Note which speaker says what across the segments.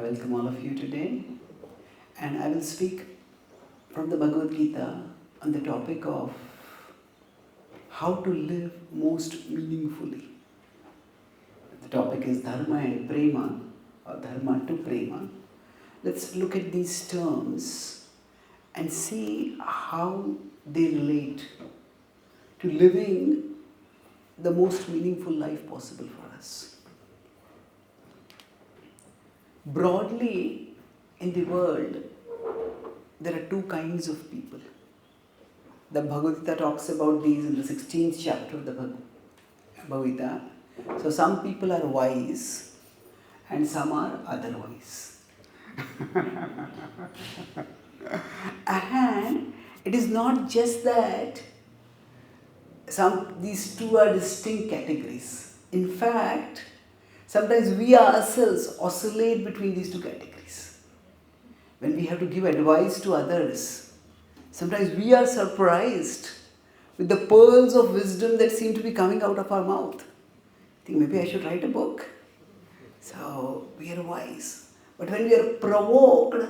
Speaker 1: welcome all of you today, and I will speak from the Bhagavad-Gita on the topic of how to live most meaningfully. The topic is Dharma and Prema, or Dharma to Prema. Let's look at these terms and see how they relate to living the most meaningful life possible for us. Broadly, in the world, there are two kinds of people. The Bhagavad-Gita talks about these in the 16th chapter of the Bhagavad-Gita. So some people are wise and some are otherwise. And it is not just that these two are distinct categories. In fact, sometimes we ourselves oscillate between these two categories. When we have to give advice to others, sometimes we are surprised with the pearls of wisdom that seem to be coming out of our mouth. I think maybe I should write a book. So we are wise. But when we are provoked,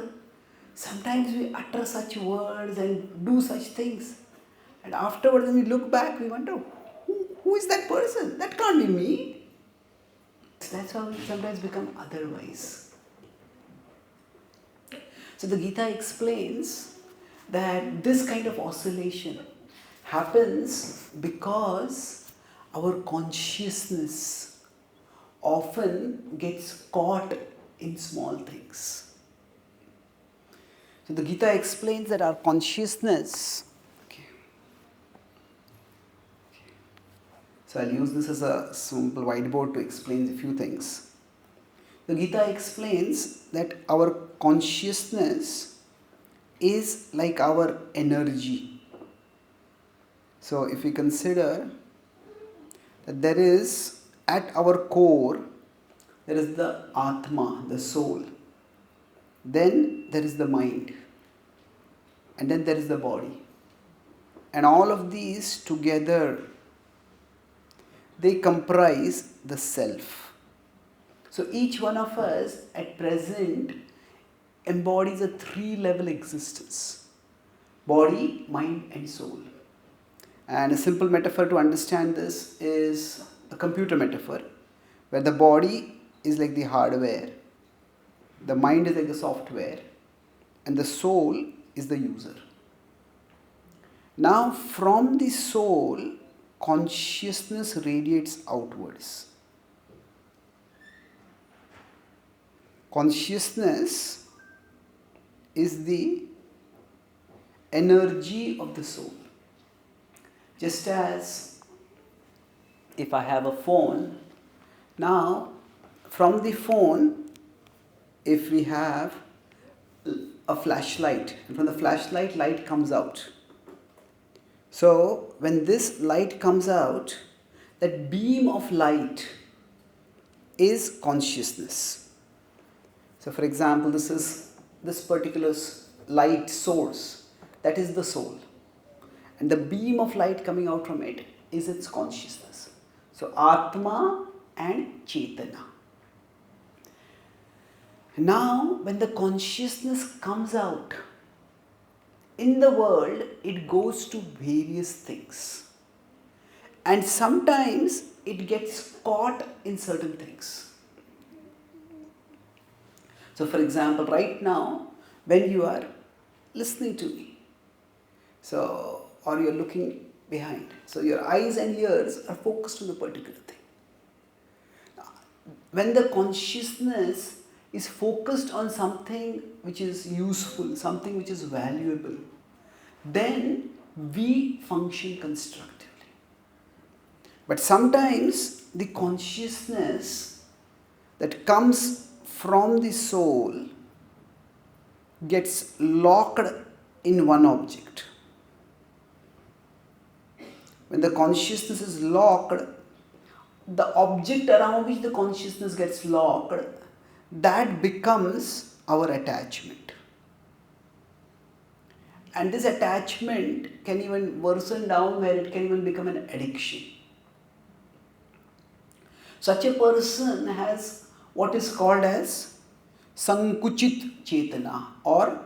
Speaker 1: sometimes we utter such words and do such things. And afterwards, when we look back, we wonder, who is that person? That can't be me. That's how we sometimes become otherwise. So the Gita explains that this kind of oscillation happens because our consciousness often gets caught in small things. So the Gita explains that our consciousness, so I'll use this as a simple whiteboard to explain a few things. The Gita explains that our consciousness is like our energy. So if we consider that there is, at our core, there is the Atma, the soul. Then there is the mind. And then there is the body. And all of these together, they comprise the self. So each one of us at present embodies a three-level existence: body, mind and soul. And a simple metaphor to understand this is a computer metaphor, where the body is like the hardware, the mind is like the software, and the soul is the user. Now from the soul, consciousness radiates outwards. Consciousness is the energy of the soul. Just as if I have a phone, now from the phone, if we have a flashlight, and from the flashlight, light comes out. So when this light comes out, that beam of light is consciousness. So for example, this particular light source, that is the soul. And the beam of light coming out from it is its consciousness. So Atma and Chaitanya. Now when the consciousness comes out, in the world, it goes to various things. And sometimes it gets caught in certain things. So for example, right now, when you are listening to me, or you're looking behind, so your eyes and ears are focused on a particular thing. When the consciousness is focused on something which is useful, something which is valuable, then we function constructively. But sometimes the consciousness that comes from the soul gets locked in one object. When the consciousness is locked, the object around which the consciousness gets locked, that becomes our attachment. And this attachment can even worsen down where it can even become an addiction. Such a person has what is called as sankuchit chetana or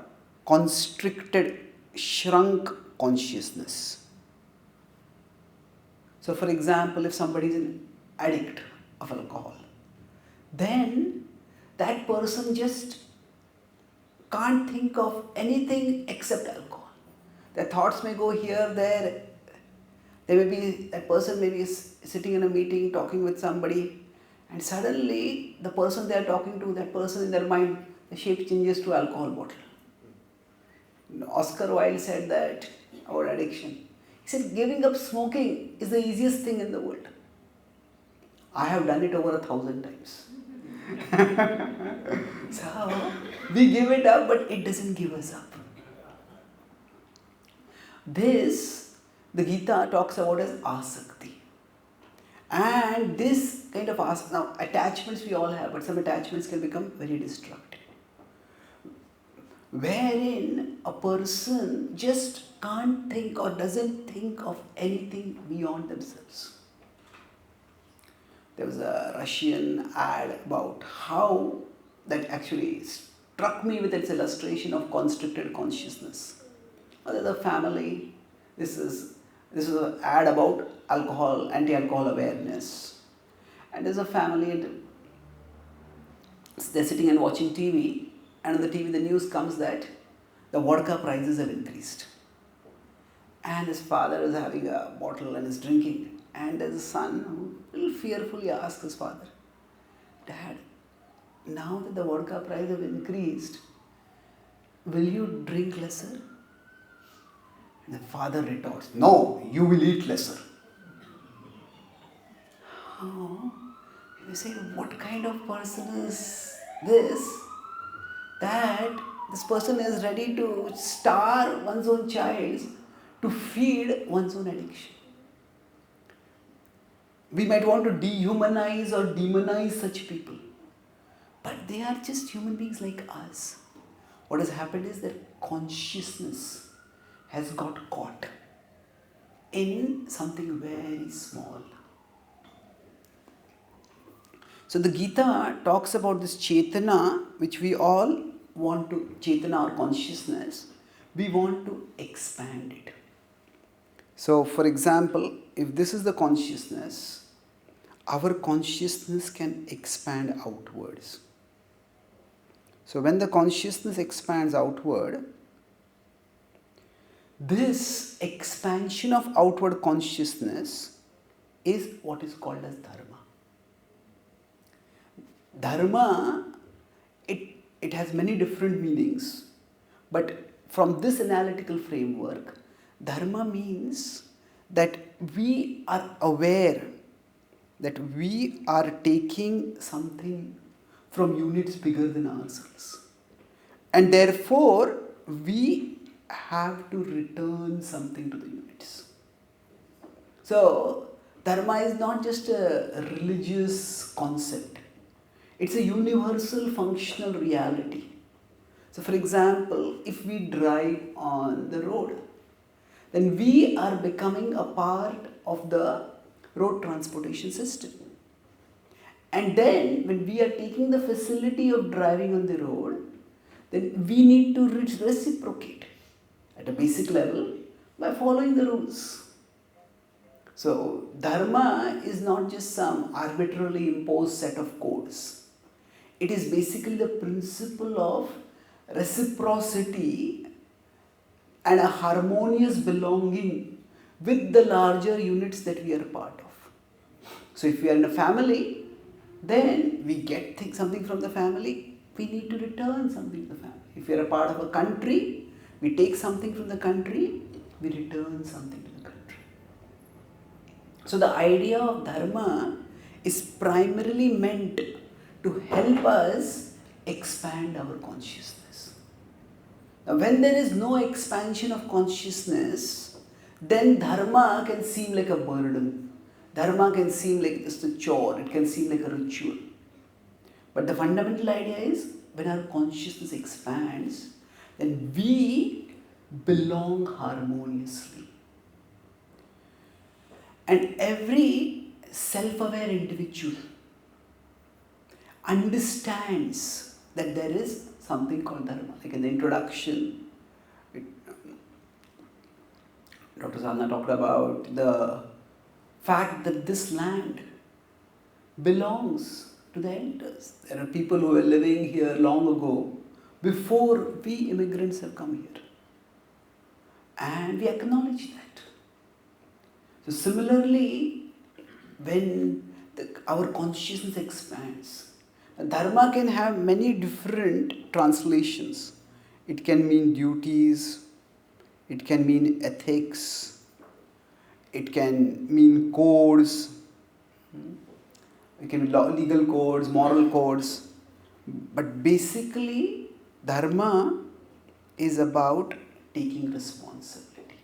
Speaker 1: constricted, shrunk consciousness. So, for example, if somebody is an addict of alcohol, then that person just can't think of anything except alcohol. Their thoughts may go here, there. That person may be sitting in a meeting talking with somebody, and suddenly the person they are talking to, that person in their mind, the shape changes to alcohol bottle. Oscar Wilde said that about addiction. He said, giving up smoking is the easiest thing in the world. I have done it over 1,000 times. So, we give it up, but it doesn't give us up. This, the Gita talks about as asakti. And this kind of now attachments we all have, but some attachments can become very destructive. Wherein a person just can't think or doesn't think of anything beyond themselves. There was a Russian ad about how that actually struck me with its illustration of constricted consciousness. There's a family. This is an ad about alcohol, anti-alcohol awareness. And there's a family and they're sitting and watching TV, and on the TV the news comes that the vodka prices have increased. And his father is having a bottle and is drinking. And there's a son who a little fearfully asks his father, Dad, now that the vodka price have increased, will you drink lesser? And the father retorts, no, you will eat lesser. Oh, you say, what kind of person is this? That this person is ready to starve one's own child to feed one's own addiction. We might want to dehumanize or demonize such people, but they are just human beings like us. What has happened is that consciousness has got caught in something very small. So the Gita talks about this Chaitanya, which we all want to, Chaitanya or consciousness, we want to expand it. So for example, if this is the consciousness, our consciousness can expand outwards. So when the consciousness expands outward, this expansion of outward consciousness is what is called as Dharma. Dharma, it has many different meanings, but from this analytical framework, Dharma means that we are aware that we are taking something from units bigger than ourselves. And therefore, we have to return something to the units. So, Dharma is not just a religious concept. It's a universal functional reality. So, for example, if we drive on the road, then we are becoming a part of the road transportation system. And then when we are taking the facility of driving on the road, then we need to reciprocate at a basic level by following the rules. So Dharma is not just some arbitrarily imposed set of codes. It is basically the principle of reciprocity and a harmonious belonging with the larger units that we are part of. So if we are in a family, then we get something from the family, we need to return something to the family. If we are a part of a country, we take something from the country, we return something to the country. So the idea of Dharma is primarily meant to help us expand our consciousness. Now when there is no expansion of consciousness, then Dharma can seem like a burden. Dharma can seem like just a chore, it can seem like a ritual. But the fundamental idea is, when our consciousness expands, then we belong harmoniously. And every self-aware individual understands that there is something called Dharma. Like in the introduction, Dr. Sadhana talked about the fact that this land belongs to the elders. There are people who were living here long ago, before we immigrants have come here. And we acknowledge that. So similarly, when our consciousness expands, Dharma can have many different translations. It can mean duties, it can mean ethics, it can mean codes, it can be legal codes, moral codes. But basically, Dharma is about taking responsibility.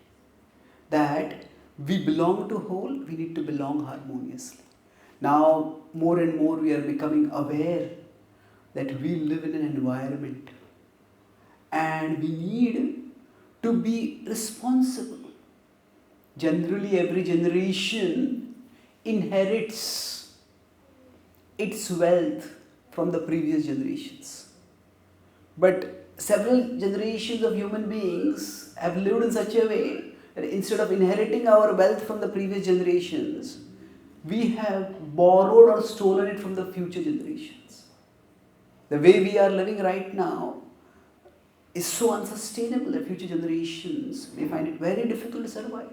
Speaker 1: That we belong to whole, we need to belong harmoniously. Now, more and more we are becoming aware that we live in an environment and we need to be responsible. Generally, every generation inherits its wealth from the previous generations. But several generations of human beings have lived in such a way that instead of inheriting our wealth from the previous generations, we have borrowed or stolen it from the future generations. The way we are living right now is so unsustainable that future generations may find it very difficult to survive.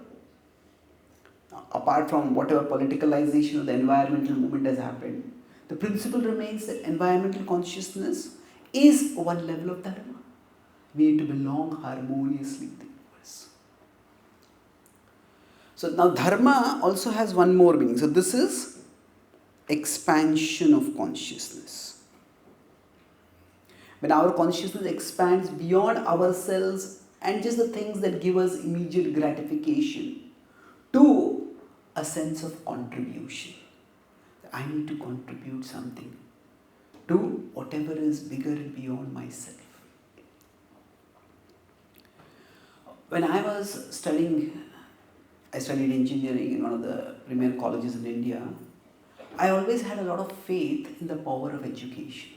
Speaker 1: Apart from whatever politicalization of the environmental movement has happened, the principle remains that environmental consciousness is one level of Dharma. We need to belong harmoniously with the universe. So now Dharma also has one more meaning. So this is expansion of consciousness. When our consciousness expands beyond ourselves and just the things that give us immediate gratification to a sense of contribution. I need to contribute something to whatever is bigger and beyond myself. When I was studying, I studied engineering in one of the premier colleges in India. I always had a lot of faith in the power of education.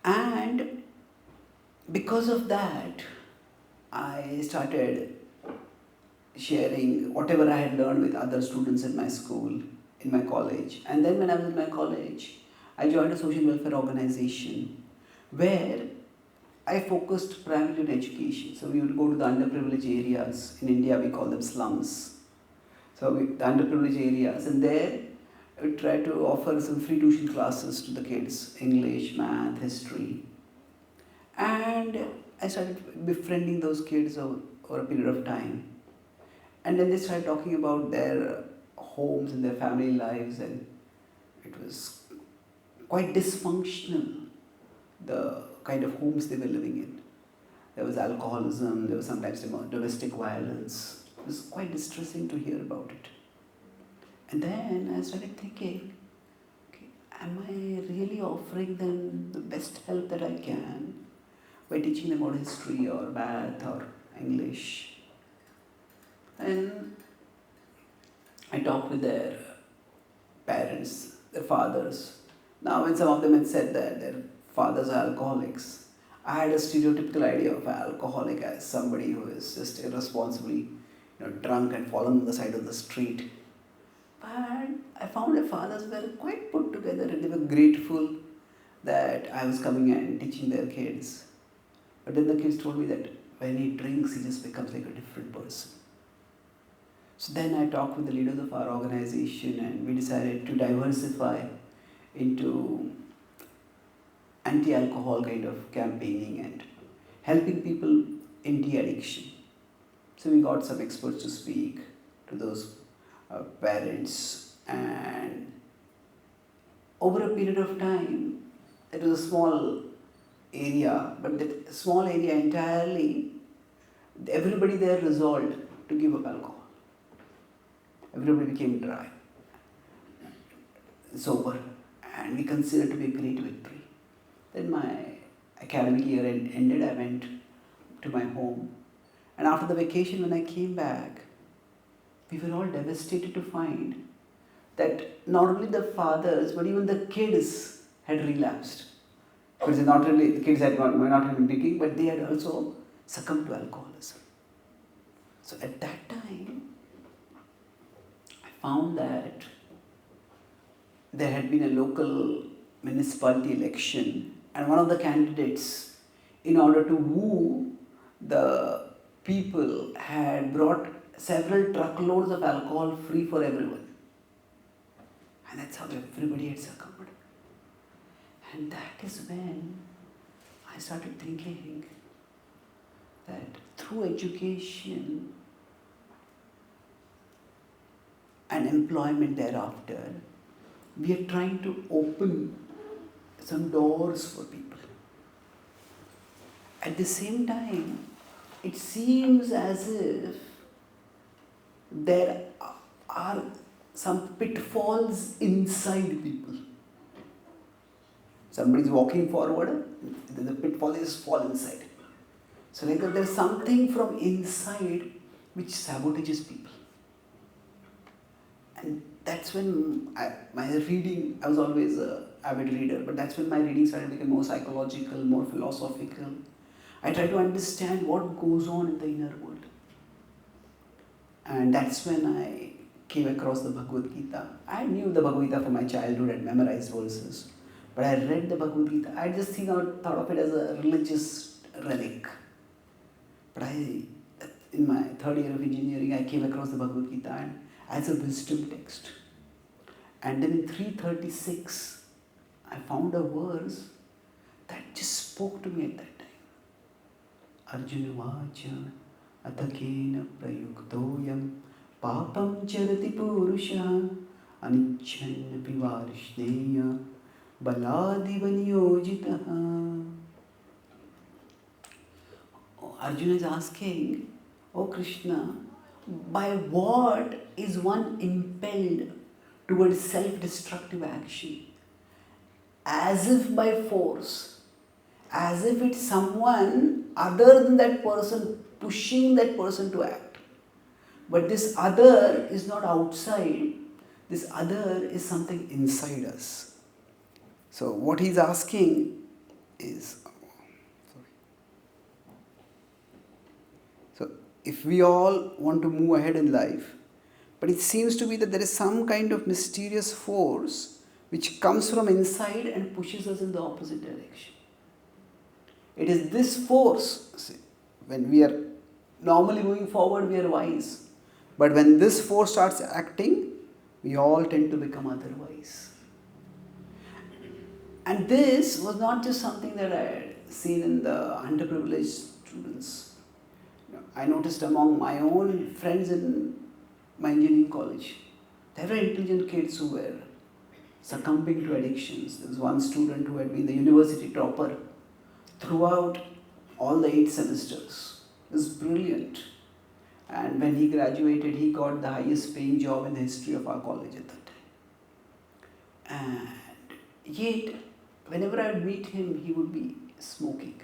Speaker 1: And because of that, I started sharing whatever I had learned with other students in my school, in my college. And then when I was in my college, I joined a social welfare organization where I focused primarily on education. So we would go to the underprivileged areas. In India, we call them slums. So the underprivileged areas, and there I would try to offer some free tuition classes to the kids, English, math, history. And I started befriending those kids over a period of time. And then they started talking about their homes and their family lives, and it was quite dysfunctional, the kind of homes they were living in. There was alcoholism, there was sometimes domestic violence. It was quite distressing to hear about it. And then I started thinking, okay, am I really offering them the best help that I can by teaching them about history or math or English? And I talked with their parents, their fathers. Now when some of them had said that their fathers are alcoholics, I had a stereotypical idea of an alcoholic as somebody who is just irresponsibly drunk and fallen on the side of the street. But I found their fathers were quite put together and they were grateful that I was coming and teaching their kids. But then the kids told me that when he drinks, he just becomes like a different person. So then I talked with the leaders of our organization and we decided to diversify into anti-alcohol kind of campaigning and helping people in de-addiction. So we got some experts to speak to those parents, and over a period of time, it was a small area, but that small area entirely, everybody there resolved to give up alcohol. Everybody became dry, sober, and we considered it to be a great victory. Then my academic year ended, I went to my home, and after the vacation when I came back, we were all devastated to find that not only the fathers but even the kids had relapsed. Because not really, the kids were not really drinking, but they had also succumbed to alcoholism. So at that time, I found that there had been a local municipality election, and one of the candidates, in order to woo the people, had brought several truckloads of alcohol free for everyone. And that's how everybody had succumbed. And that is when I started thinking that through education and employment thereafter, we are trying to open some doors for people. At the same time, it seems as if there are some pitfalls inside people. Somebody is walking forward, the pitfall is fall inside. So like there's something from inside which sabotages people. And that's when my reading, I was always an avid reader, but that's when my reading started becoming more psychological, more philosophical. I try to understand what goes on in the inner world. And that's when I came across the Bhagavad-Gita. I knew the Bhagavad-Gita from my childhood and memorized verses. But I read the Bhagavad-Gita, I just thought of it as a religious relic. But in my third year of engineering, I came across the Bhagavad-Gita and as a wisdom text. And then in 336, I found a verse that just spoke to me at that time. Arjuna vacha athakena prayuktoyam papam charati purusha anichanna pivarishneya baladivanyojitaha. Arjuna is asking, "Oh Krishna, by what is one impelled towards self-destructive action? As if by force, as if it's someone other than that person pushing that person to act. But this other is not outside, this other is something inside us." So what he's asking is, so if we all want to move ahead in life, but it seems to be that there is some kind of mysterious force which comes from inside and pushes us in the opposite direction. It is this force, see, when we are normally moving forward, we are wise. But when this force starts acting, we all tend to become otherwise. And this was not just something that I had seen in the underprivileged students. I noticed among my own friends in my engineering college, there were intelligent kids who were succumbing to addictions. There was one student who had been the university topper throughout all the 8 semesters. He was brilliant. And when he graduated, he got the highest paying job in the history of our college at that time. And yet, whenever I would meet him, he would be smoking.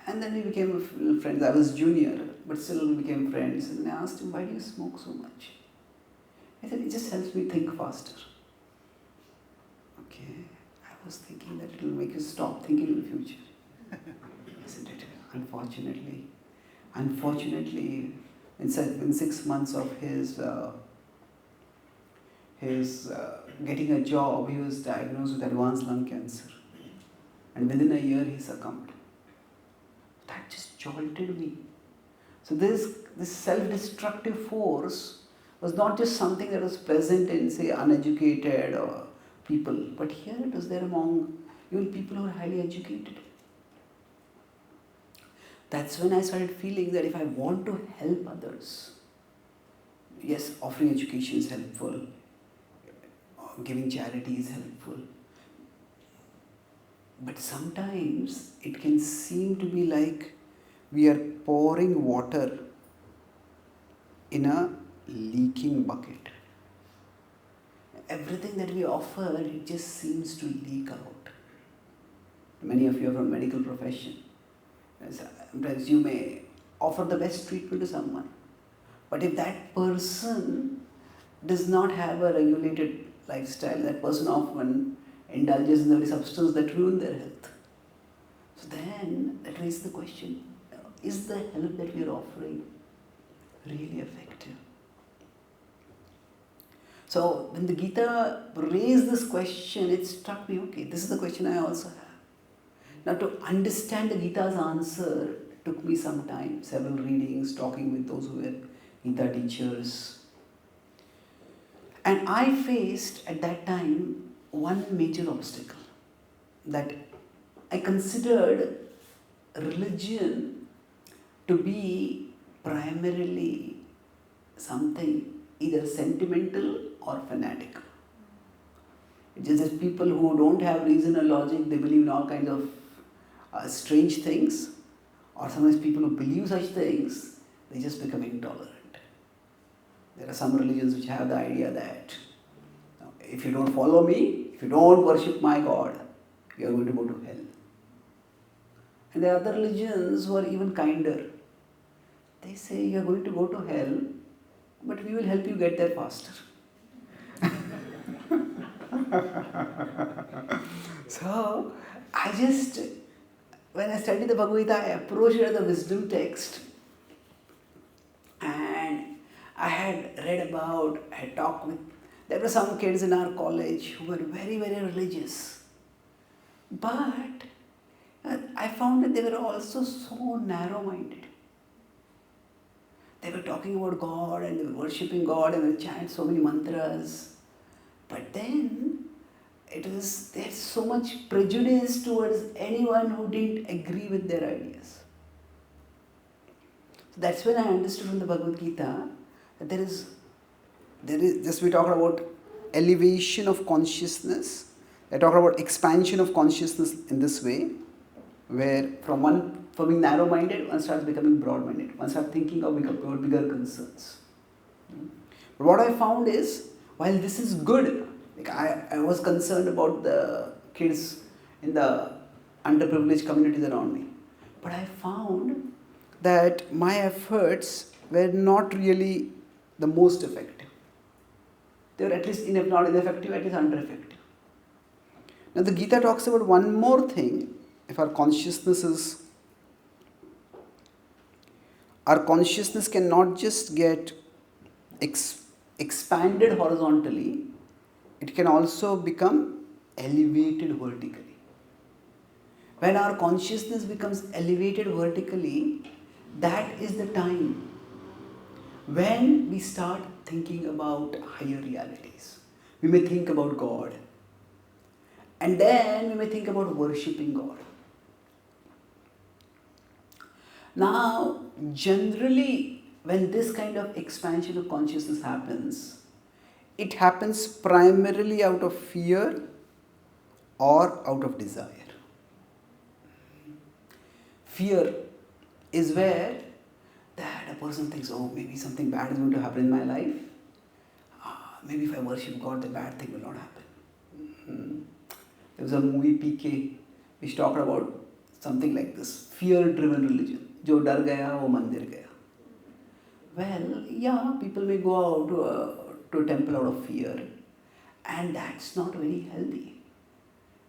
Speaker 1: And then we became friends. I was junior, but still we became friends. And I asked him, "Why do you smoke so much?" I said, "It just helps me think faster." Okay, I was thinking that it will make you stop thinking in the future. Isn't it? Unfortunately, in 6 months of his getting a job, he was diagnosed with advanced lung cancer. And within a year, he succumbed. That just jolted me. So this self-destructive force was not just something that was present in, say, uneducated or people, but here it was there among even people who are highly educated. That's when I started feeling that if I want to help others, yes, offering education is helpful, giving charity is helpful, but sometimes it can seem to be like we are pouring water in a leaking bucket. Everything that we offer, it just seems to leak out. Many of you are from medical profession. Sometimes you may offer the best treatment to someone, but if that person does not have a regulated lifestyle, that person often indulges in the very substance that ruin their health. So then that raises the question, is the help that we are offering really effective? So when the Gita raised this question, it struck me, okay, this is the question I also have. Now to understand the Gita's answer took me some time, several readings, talking with those who were Gita teachers. And I faced at that time one major obstacle, that I considered religion to be primarily something either sentimental or fanatical. It's just that people who don't have reason or logic, they believe in all kinds of strange things, or sometimes people who believe such things, they just become intolerant. There are some religions which have the idea that if you don't follow me, if you don't worship my God, you are going to go to hell. And there are other religions who are even kinder. They say you are going to go to hell, but we will help you get there faster. So, when I studied the Bhagavad-Gita, I approached it as a wisdom text, and I had talked with, there were some kids in our college who were very, very religious. But I found that they were also so narrow-minded. They were talking about God and they were worshipping God and they would chant so many mantras. But then there's so much prejudice towards anyone who didn't agree with their ideas. So that's when I understood from the Bhagavad-Gita that there is just we talked about elevation of consciousness. I talked about expansion of consciousness in this way, where from being narrow-minded, one starts becoming broad-minded. One starts thinking of bigger concerns. But what I found is, while this is good, like I was concerned about the kids in the underprivileged communities around me, but I found that my efforts were not really the most effective. They were at least, if not ineffective, at least under-effective. Now the Gita talks about one more thing. If our consciousness cannot just get expanded horizontally, it can also become elevated vertically. When our consciousness becomes elevated vertically, that is the time when we start thinking about higher realities. We may think about God, and then we may think about worshipping God. Now, generally, when this kind of expansion of consciousness happens, it happens primarily out of fear or out of desire. Fear is where that a person thinks, oh, maybe something bad is going to happen in my life. Maybe if I worship God, the bad thing will not happen. There was a movie PK which talked about something like this, fear-driven religion. Jo dar gaya, wo mandir gaya. Well, yeah, people may go out to a temple out of fear, and that's not very healthy.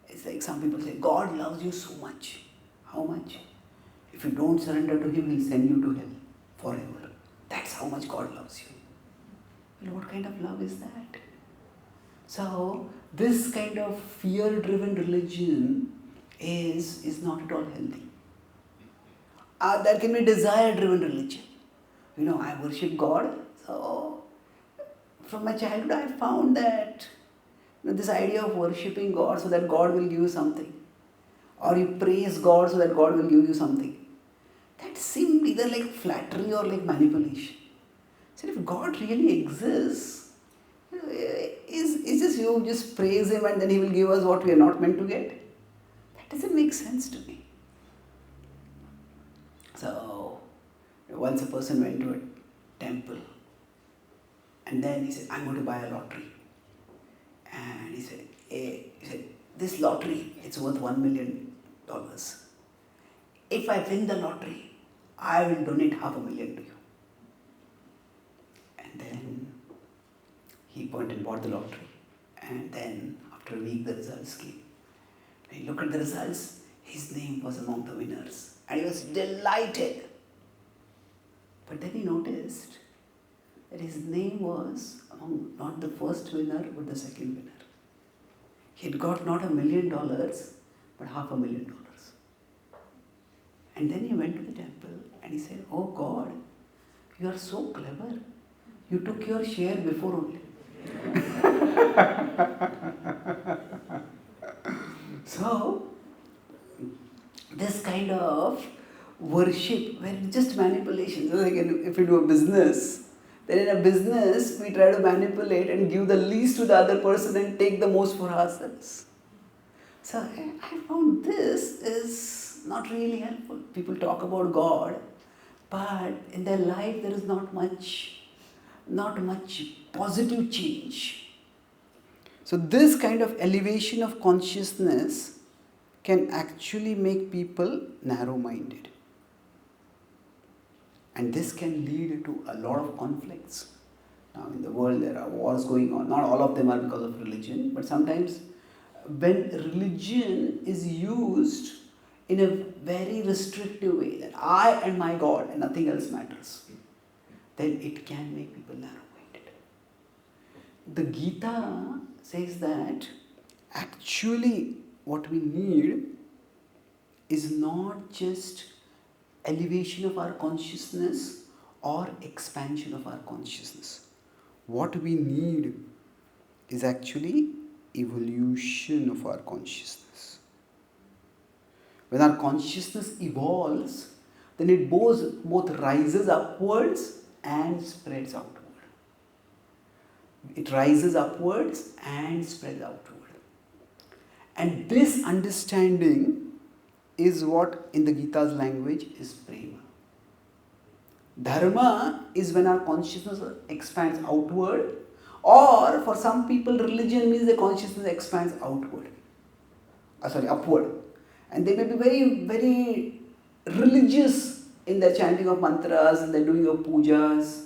Speaker 1: It's like some people say, God loves you so much. How much? If you don't surrender to Him, He'll send you to hell forever. That's how much God loves you. Well, what kind of love is that? So, this kind of fear-driven religion is not at all healthy. There can be desire-driven religion. I worship God. So, from my childhood, I found that this idea of worshipping God so that God will give you something, or you praise God so that God will give you something, that seemed either like flattery or like manipulation. So, if God really exists, is this you just praise Him and then He will give us what we are not meant to get? That doesn't make sense to me. So, once a person went to a temple and then he said, I'm going to buy a lottery. And he said, this lottery, it's worth $1 million. If I win the lottery, I will donate $500,000 to you. And then he went and bought the lottery. And then after After a week, the results came. When he looked at the results, his name was among the winners. And he was delighted. But then he noticed that his name was among not the first winner, but the second winner. He had got not $1 million, but $500,000. And then he went to the temple and he said, "Oh God, you are so clever. You took your share before only." So, this kind of worship, where it's just manipulation. So again, if we do a business, then in a business, we try to manipulate and give the least to the other person and take the most for ourselves. So I found this is not really helpful. People talk about God, but in their life there is not much positive change. So this kind of elevation of consciousness can actually make people narrow-minded. And this can lead to a lot of conflicts. Now in the world there are wars going on. Not all of them are because of religion, but sometimes when religion is used in a very restrictive way, that I and my God and nothing else matters, then it can make people narrow-minded. The Gita says that actually what we need is not just elevation of our consciousness or expansion of our consciousness. What we need is actually evolution of our consciousness. When our consciousness evolves, then it both rises upwards and spreads outward. It rises upwards and spreads outward. And this understanding is what in the Gita's language is Prema. Dharma is when our consciousness expands outward, or for some people religion means the consciousness expands upward. And they may be very, very religious in their chanting of mantras and their doing of pujas,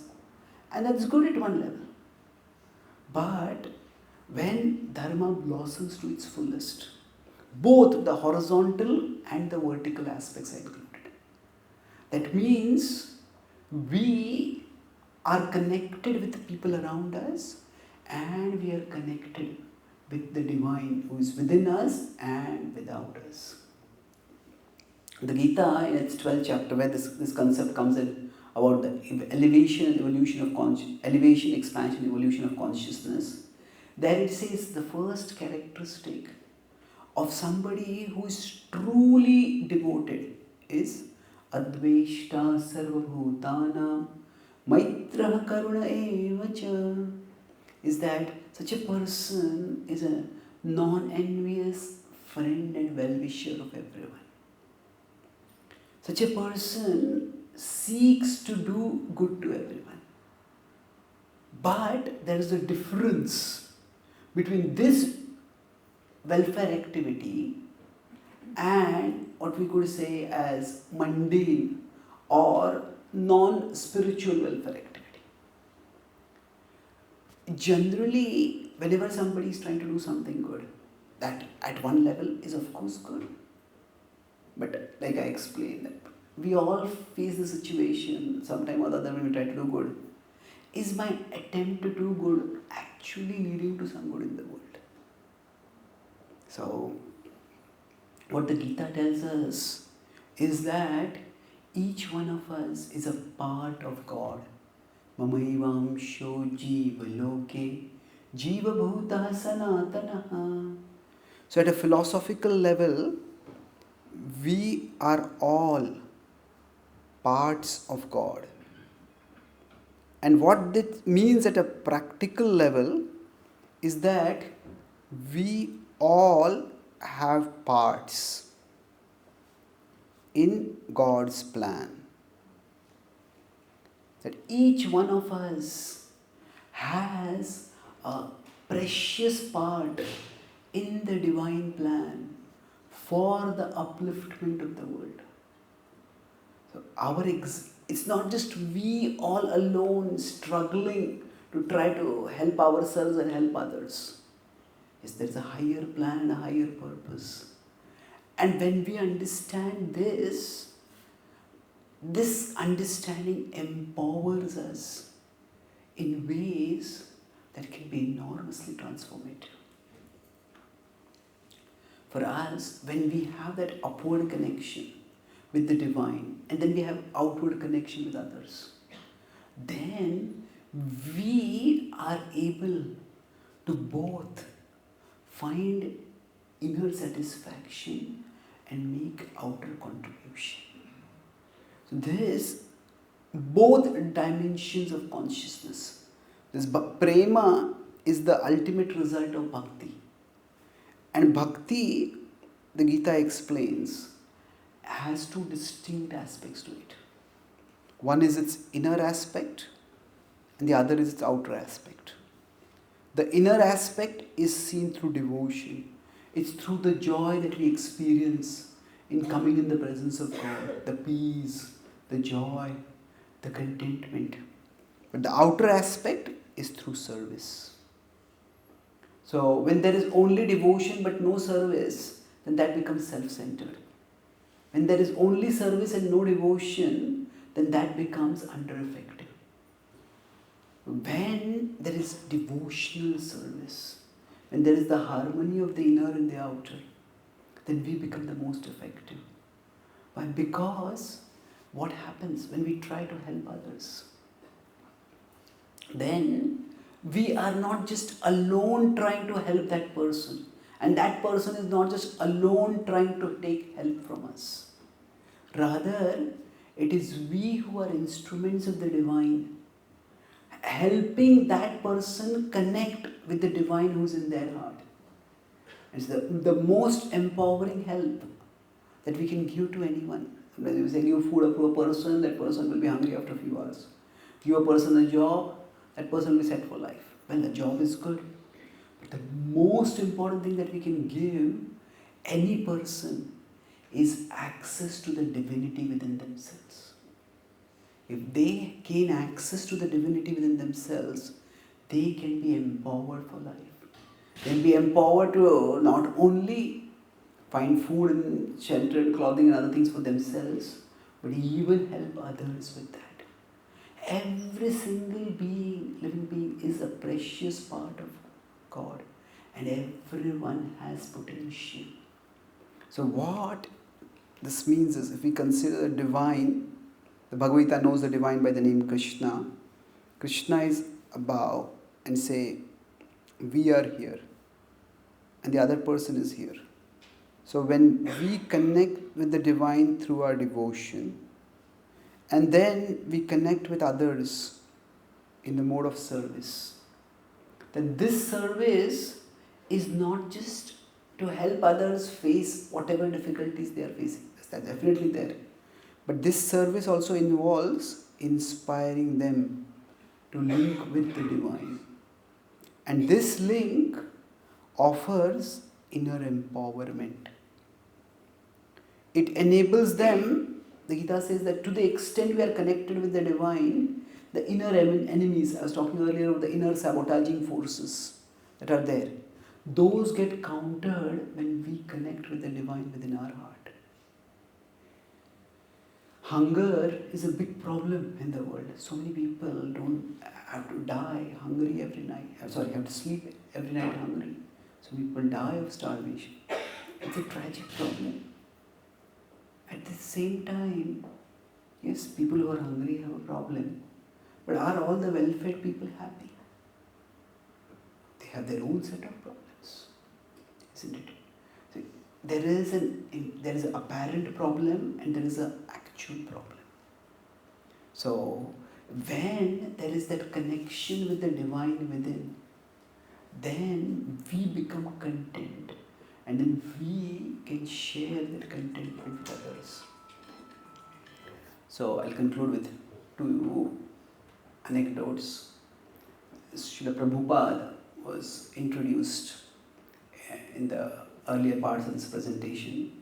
Speaker 1: and that's good at one level. But when Dharma blossoms to its fullest, both the horizontal and the vertical aspects are included. That means we are connected with the people around us, and we are connected with the divine who is within us and without us. The Gita in its 12th chapter, where this concept comes in about the elevation and evolution of elevation, expansion, evolution of consciousness, there it says the first characteristic of somebody who is truly devoted is Adveshta Sarvabhutanam Maitraha Karuna Evacha, is that such a person is a non-envious friend and well-wisher of everyone. Such a person seeks to do good to everyone. But there is a difference between this welfare activity and what we could say as mundane or non-spiritual welfare activity. Generally, whenever somebody is trying to do something good, that at one level is of course good. But like I explained, that we all face the situation sometime or the other when we try to do good. Is my attempt to do good actually leading to some good in the world? So, what the Gita tells us is that each one of us is a part of God. Mamaivamsho jiva loke jiva bhuta sanatanaha. So at a philosophical level, we are all parts of God. And what that means at a practical level is that we all have parts in God's plan. That each one of us has a precious part in the divine plan for the upliftment of the world. So it's not just we all alone struggling to try to help ourselves and help others. Yes, there's a higher plan and a higher purpose. And when we understand this understanding empowers us in ways that can be enormously transformative. For us, when we have that upward connection with the divine, and then we have outward connection with others, then we are able to both find inner satisfaction and make outer contribution. So this, both dimensions of consciousness, this Prema is the ultimate result of bhakti. And bhakti, the Gita explains, has two distinct aspects to it. One is its inner aspect and the other is its outer aspect. The inner aspect is seen through devotion. It's through the joy that we experience in coming in the presence of God, the peace, the joy, the contentment. But the outer aspect is through service. So when there is only devotion but no service, then that becomes self-centered. When there is only service and no devotion, then that becomes under-effective. When there is devotional service, when there is the harmony of the inner and the outer, then we become the most effective. Why? Because what happens when we try to help others? Then we are not just alone trying to help that person, and that person is not just alone trying to take help from us. Rather, it is we who are instruments of the divine, helping that person connect with the divine who's in their heart. It's the most empowering help that we can give to anyone. Sometimes you say give food to a person, that person will be hungry after a few hours. Give a person a job, that person will be set for life. Well, the job is good. But the most important thing that we can give any person is access to the divinity within themselves. If they gain access to the divinity within themselves, they can be empowered for life. They will be empowered to not only find food and shelter and clothing and other things for themselves, but even help others with that. Every single being, living being, is a precious part of God, and everyone has potential. So what this means is, if we consider the divine, the Bhagavad-Gita knows the divine by the name Krishna. Krishna is above and say, we are here and the other person is here. So when we connect with the divine through our devotion, and then we connect with others in the mode of service, then this service is not just to help others face whatever difficulties they are facing. That's definitely there. But this service also involves inspiring them to link with the divine. And this link offers inner empowerment. It enables them, the Gita says that to the extent we are connected with the divine, the inner enemies, I was talking earlier about the inner sabotaging forces that are there, those get countered when we connect with the divine within our heart. Hunger is a big problem in the world. So many people don't have to die hungry every night. Have to sleep every night hungry. So people die of starvation. It's a tragic problem. At the same time, yes, people who are hungry have a problem. But are all the well-fed people happy? They have their own set of problems, isn't it? So there is an apparent problem and there is an actual problem. So when there is that connection with the divine within, then we become content, and then we can share that contentment with others. So I'll conclude with two anecdotes. Srila Prabhupada was introduced in the earlier parts of this presentation.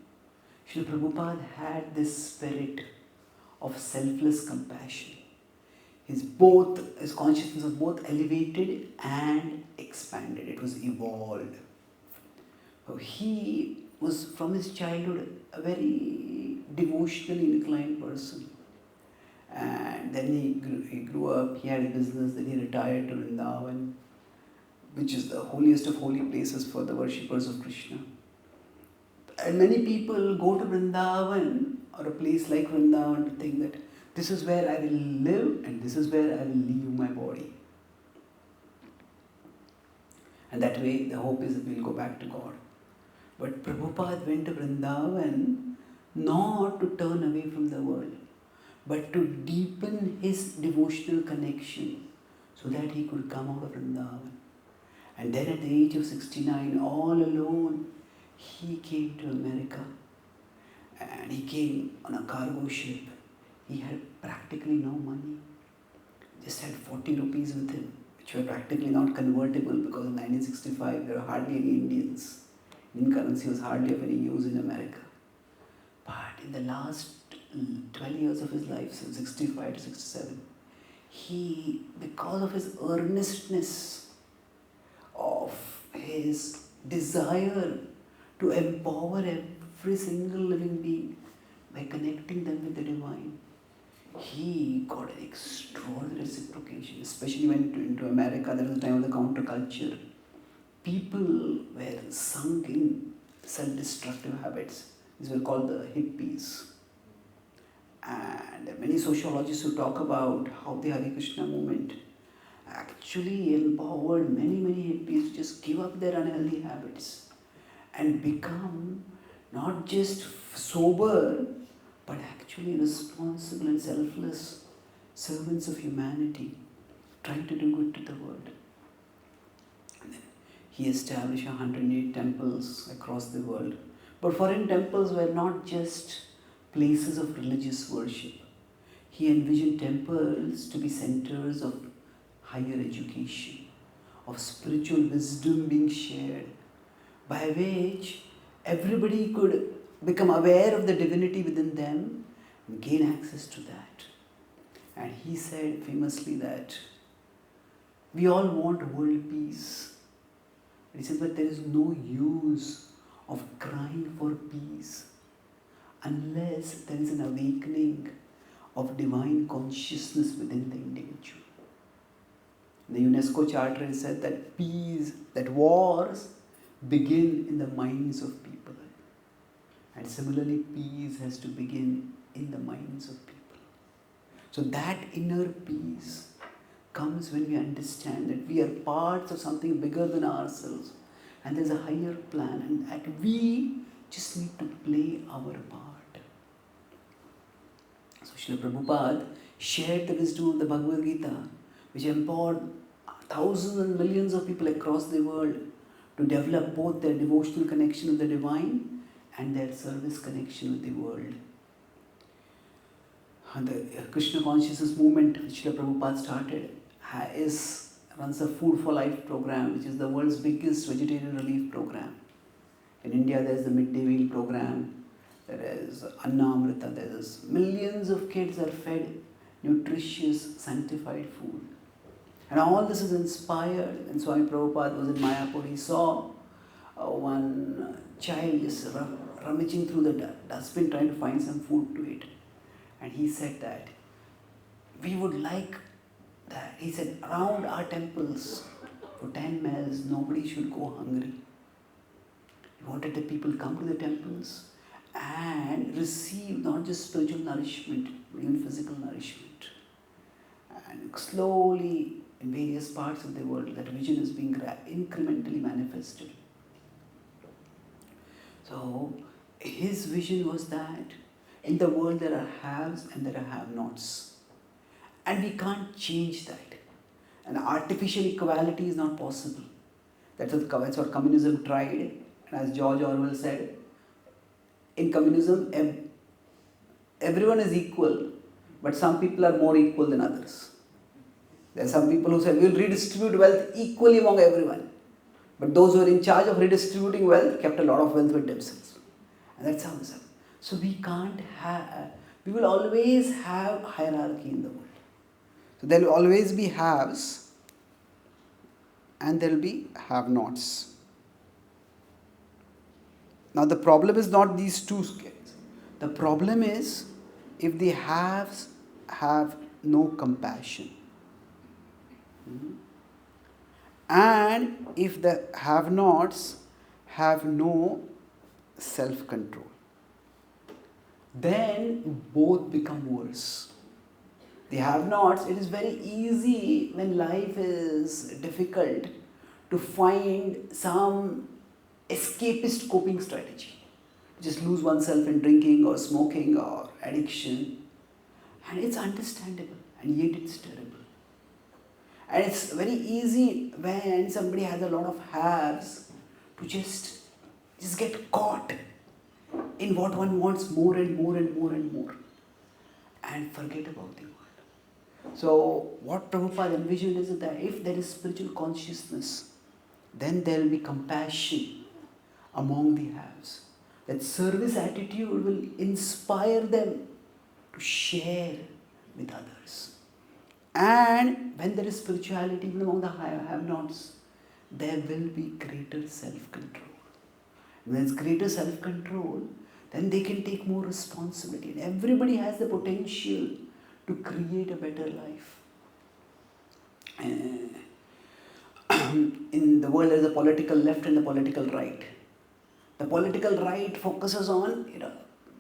Speaker 1: Srila Prabhupada had this spirit of selfless compassion. His consciousness was both elevated and expanded. It was evolved. He was from his childhood a very devotionally inclined person. And then he grew up, he had a business, then he retired to Vrindavan, which is the holiest of holy places for the worshippers of Krishna. And many people go to Vrindavan or a place like Vrindavan to think that this is where I will live and this is where I will leave my body. And that way the hope is that we will go back to God. But Prabhupada went to Vrindavan not to turn away from the world, but to deepen his devotional connection so that he could come out of Vrindavan. And then at the age of 69, all alone, he came to America. And he came on a cargo ship. He had practically no money. Just had 40 rupees with him, which were practically not convertible because in 1965 there were hardly any Indians. Indian currency was hardly of any use in America. But in the last 12 years of his life, so 65 to 67, he, because of his earnestness, of his desire to empower every single living being by connecting them with the divine, he got an extraordinary reciprocation, especially when he went into America. There was a time of the counterculture. People were sunk in self-destructive habits. These were called the hippies. And there are many sociologists who talk about how the Hare Krishna movement actually empowered many hippies to just give up their unhealthy habits and become not just sober, but actually responsible and selfless servants of humanity, trying to do good to the world. And then he established 108 temples across the world. But for him, temples were not just places of religious worship. He envisioned temples to be centers of higher education, of spiritual wisdom being shared, by which everybody could become aware of the divinity within them and gain access to that. And he said famously that we all want world peace. He said, but there is no use of crying for peace unless there is an awakening of divine consciousness within the individual. The UNESCO Charter has said that peace, that wars begin in the minds of people. And similarly, peace has to begin in the minds of people. So that inner peace comes when we understand that we are parts of something bigger than ourselves. And there's a higher plan, and that we just need to play our part. So Srila Prabhupada shared the wisdom of the Bhagavad-Gita, which empowered thousands and millions of people across the world to develop both their devotional connection with the divine and their service connection with the world. The Krishna consciousness movement which Srila Prabhupada started runs a Food for Life program, which is the world's biggest vegetarian relief program. In India, there is the midday meal program, there is Anna Amrita, there is millions of kids are fed nutritious, sanctified food. And all this is inspired. And Swami Prabhupada was in Mayapur. He saw one child just rummaging through the dustbin trying to find some food to eat. And he said that we would like that. He said, around our temples, for 10 miles, nobody should go hungry. He wanted the people come to the temples and receive not just spiritual nourishment, but even physical nourishment. And slowly, in various parts of the world, that vision is being incrementally manifested. So, his vision was that in the world there are haves and there are have-nots. And we can't change that. And artificial equality is not possible. That's what communism tried. And as George Orwell said, in communism, everyone is equal, but some people are more equal than others. There are some people who say, we will redistribute wealth equally among everyone. But those who are in charge of redistributing wealth kept a lot of wealth with themselves. And that's how it is. So we will always have hierarchy in the world. So there will always be haves and there will be have-nots. Now the problem is not these two skills. The problem is if the haves have no compassion. And if the have-nots have no self-control, then both become worse. The have-nots, it is very easy when life is difficult to find some escapist coping strategy. Just lose oneself in drinking or smoking or addiction. And it's understandable, and yet it's terrible. And it's very easy when somebody has a lot of haves to just get caught in what one wants more and more and more and more and forget about the world. So what Prabhupada envisioned is that if there is spiritual consciousness, then there will be compassion among the haves. That service attitude will inspire them to share with others. And when there is spirituality even among the have-nots, there will be greater self-control. When there is greater self-control, then they can take more responsibility. And everybody has the potential to create a better life. In the world, there is a political left and a political right. The political right focuses on,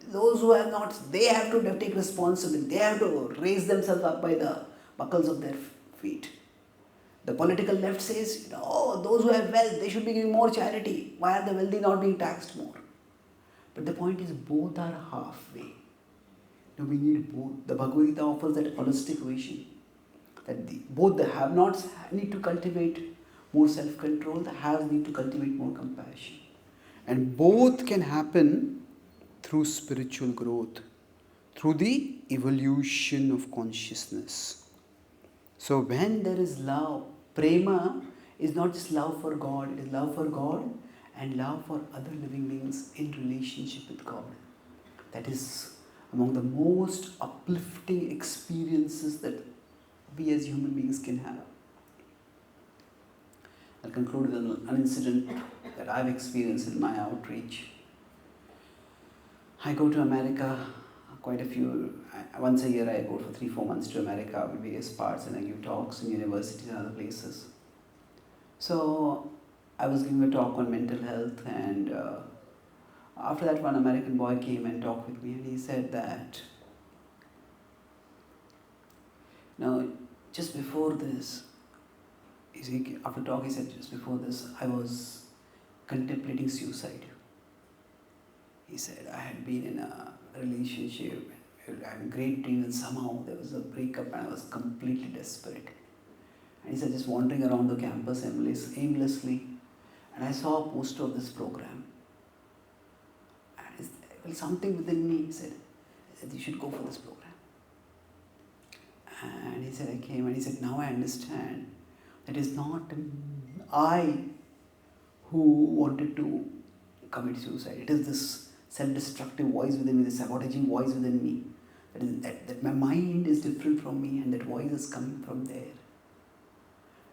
Speaker 1: those who have not, they have to take responsibility. They have to raise themselves up by the buckles of their feet. The political left says, those who have wealth, they should be giving more charity. Why are the wealthy not being taxed more? But the point is, both are halfway. We need both. The Bhagavad-Gita offers that holistic vision. That both the have-nots need to cultivate more self-control, the haves need to cultivate more compassion. And both can happen through spiritual growth, through the evolution of consciousness. So when there is love, Prema is not just love for God, it is love for God and love for other living beings in relationship with God. That is among the most uplifting experiences that we as human beings can have. I'll conclude with an incident that I've experienced in my outreach. I go to America once a year I go for 3-4 months to America in various parts, and I give talks in universities and other places. So I was giving a talk on mental health, and after that one American boy came and talked with me, and he said that, just before this, after talk he said, just before this I was contemplating suicide. He said, I had been in a relationship, I had great dreams, and somehow there was a breakup and I was completely desperate. And he said, just wandering around the campus aimlessly, and I saw a poster of this program. And something within me said, you should go for this program. And he said, I came, and he said, now I understand that it is not I who wanted to commit suicide. It is this self-destructive voice within me, this sabotaging voice within me. That my mind is different from me, and that voice is coming from there.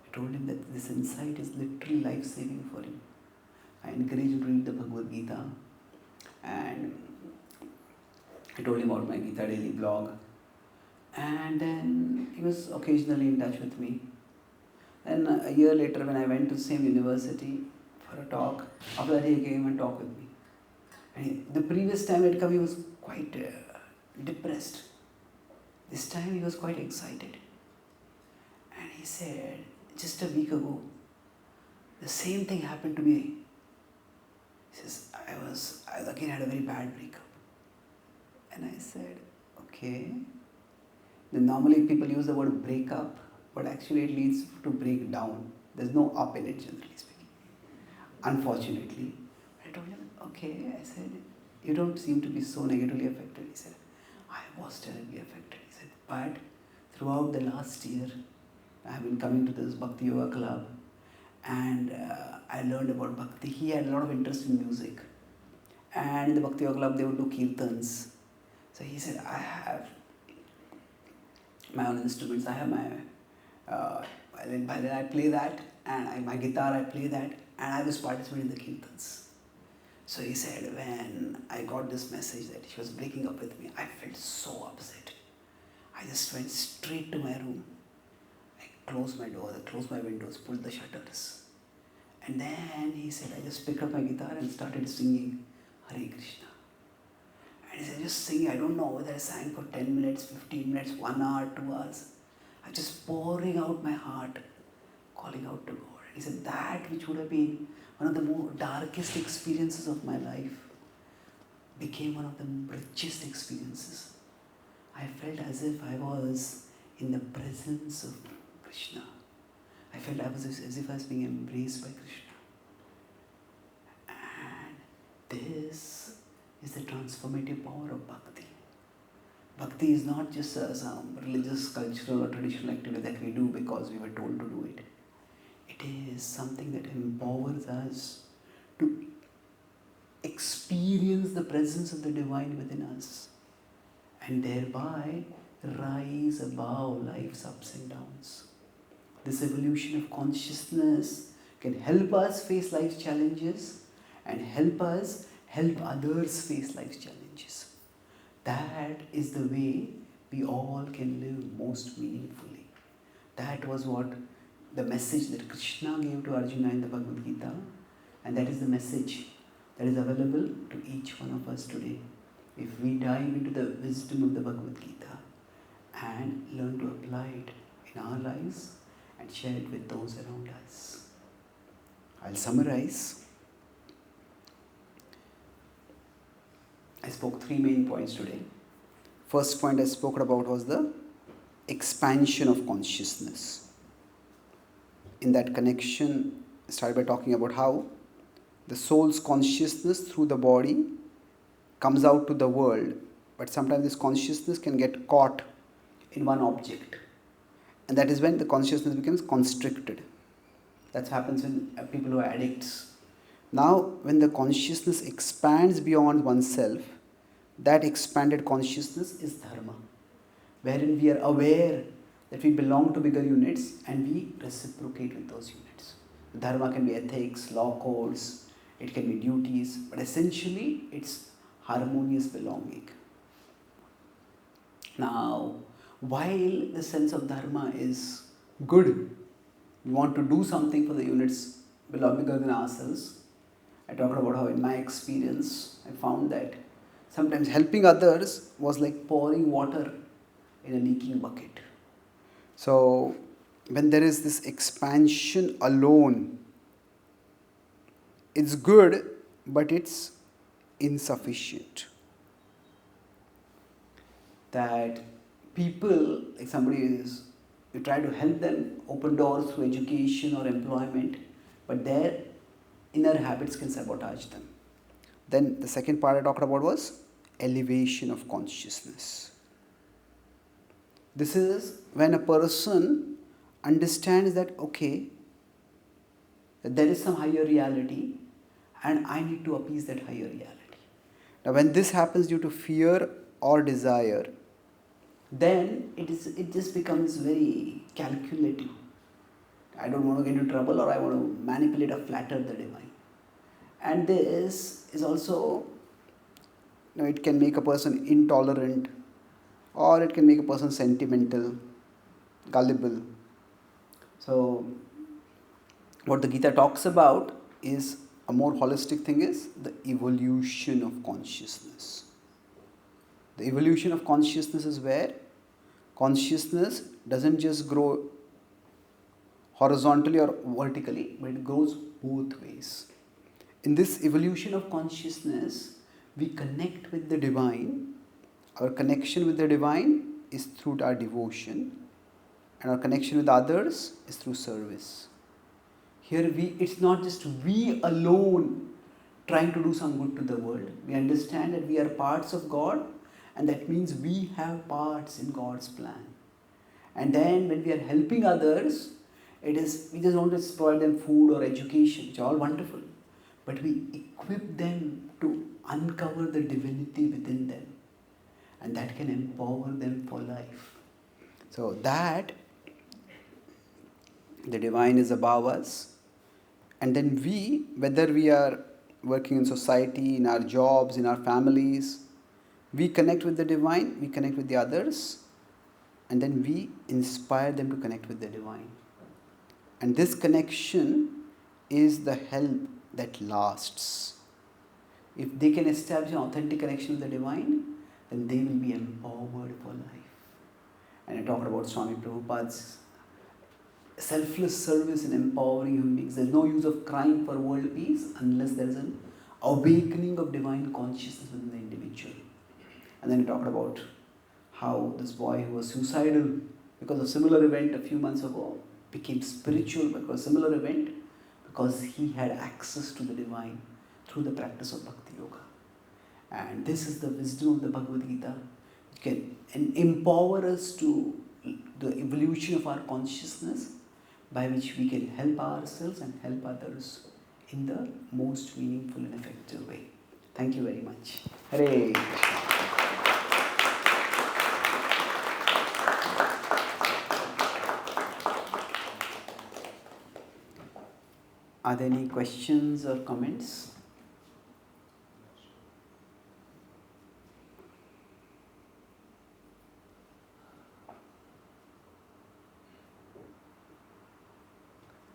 Speaker 1: I told him that this insight is literally life-saving for him. I encouraged him to read the Bhagavad-Gita, and I told him about my Gita Daily blog. And then he was occasionally in touch with me. Then a year later, when I went to the same university for a talk, after that he came and talked with me. And the previous time he had come, he was quite depressed. This time he was quite excited. And he said, just a week ago, the same thing happened to me. He says, I again had a very bad breakup. And I said, okay. Then normally people use the word breakup, but actually it leads to break down. There's no up in it, generally speaking. Unfortunately. I told him, okay. I said, you don't seem to be so negatively affected. He said, I was terribly affected. He said, but throughout the last year, I have been coming to this Bhakti Yoga club, and I learned about Bhakti. He had a lot of interest in music. And in the Bhakti Yoga club, they would do kirtans. So he said, I have my own instruments. I have my I play that, and my guitar I play that, and I was participating in the kirtans. So he said, when I got this message that she was breaking up with me, I felt so upset. I just went straight to my room. I closed my door, I closed my windows, pulled the shutters. And then he said, I just picked up my guitar and started singing Hare Krishna. And he said, just singing, I don't know whether I sang for 10 minutes, 15 minutes, 1 hour, 2 hours. I was just pouring out my heart, calling out to God. He said, that which would have been one of the more darkest experiences of my life became one of the richest experiences. I felt as if I was in the presence of Krishna. I felt as if I was being embraced by Krishna. And this is the transformative power of bhakti. Bhakti is not just some religious, cultural or traditional activity that we do because we were told to do it. It is something that empowers us to experience the presence of the divine within us and thereby rise above life's ups and downs. This evolution of consciousness can help us face life's challenges and help us help others face life's challenges. That is the way we all can live most meaningfully. That was what the message that Krishna gave to Arjuna in the Bhagavad-Gita, and that is the message that is available to each one of us today. If we dive into the wisdom of the Bhagavad-Gita and learn to apply it in our lives and share it with those around us. I'll summarize. I spoke 3 main points today. First point I spoke about was the expansion of consciousness. In that connection, I started by talking about how the soul's consciousness through the body comes out to the world, but sometimes this consciousness can get caught in one object. And that is when the consciousness becomes constricted. That happens when people who are addicts. Now, when the consciousness expands beyond oneself, that expanded consciousness is Dharma, wherein we are aware that we belong to bigger units and we reciprocate with those units. Dharma can be ethics, law codes, it can be duties, but essentially it's harmonious belonging. Now, while the sense of Dharma is good, we want to do something for the units bigger than ourselves. I talked about how in my experience, I found that sometimes helping others was like pouring water in a leaking bucket. So, when there is this expansion alone, it's good, but it's insufficient. That people, like you try to help them open doors through education or employment, but their inner habits can sabotage them. Then the second part I talked about was elevation of consciousness. This is when a person understands that, okay, that there is some higher reality and I need to appease that higher reality. Now when this happens due to fear or desire, then it just becomes very calculative. I don't want to get into trouble, or I want to manipulate or flatter the divine. And this is also, it can make a person intolerant, or it can make a person sentimental, gullible. So what the Gita talks about is a more holistic thing is the evolution of consciousness. The evolution of consciousness is where consciousness doesn't just grow horizontally or vertically, but it grows both ways. In this evolution of consciousness, we connect with the divine. Our connection with the divine is through our devotion, and our connection with others is through service. Here it's not just we alone trying to do some good to the world. We understand that we are parts of God, and that means we have parts in God's plan. And then when we are helping others, we just don't just provide them food or education, which are all wonderful, but we equip them to uncover the divinity within them, and that can empower them for life. So that the divine is above us, and then whether we are working in society, in our jobs, in our families, we connect with the divine, we connect with the others, and then we inspire them to connect with the divine. And this connection is the help that lasts. If they can establish an authentic connection with the divine, then they will be empowered for life. And I talked about Swami Prabhupada's selfless service in empowering human beings. There's no use of crying for world peace unless there is an awakening of divine consciousness within the individual. And then he talked about how this boy who was suicidal because of a similar event a few months ago became spiritual because of a similar event because he had access to the divine through the practice of Bhakti Yoga. And this is the wisdom of the Bhagavad-Gita. It can empower us to the evolution of our consciousness by which we can help ourselves and help others in the most meaningful and effective way. Thank you very much. Hare Krishna. Are there any questions or comments?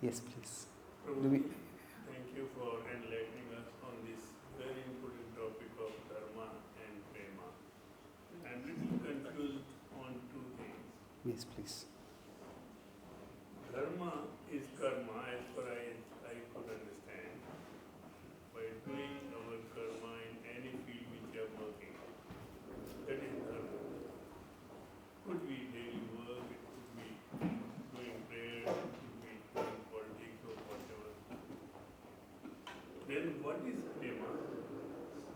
Speaker 1: Yes, please.
Speaker 2: Thank you for enlightening us on this very important topic of Dharma and Prema. I'm little confused on two things.
Speaker 1: Yes, please.
Speaker 2: Dharma is karma as far as I could understand. By doing our karma in any field which we are working, that is Dharma. Could be daily work, it could be doing prayer, it could be doing politics or whatever. Then what is Prema?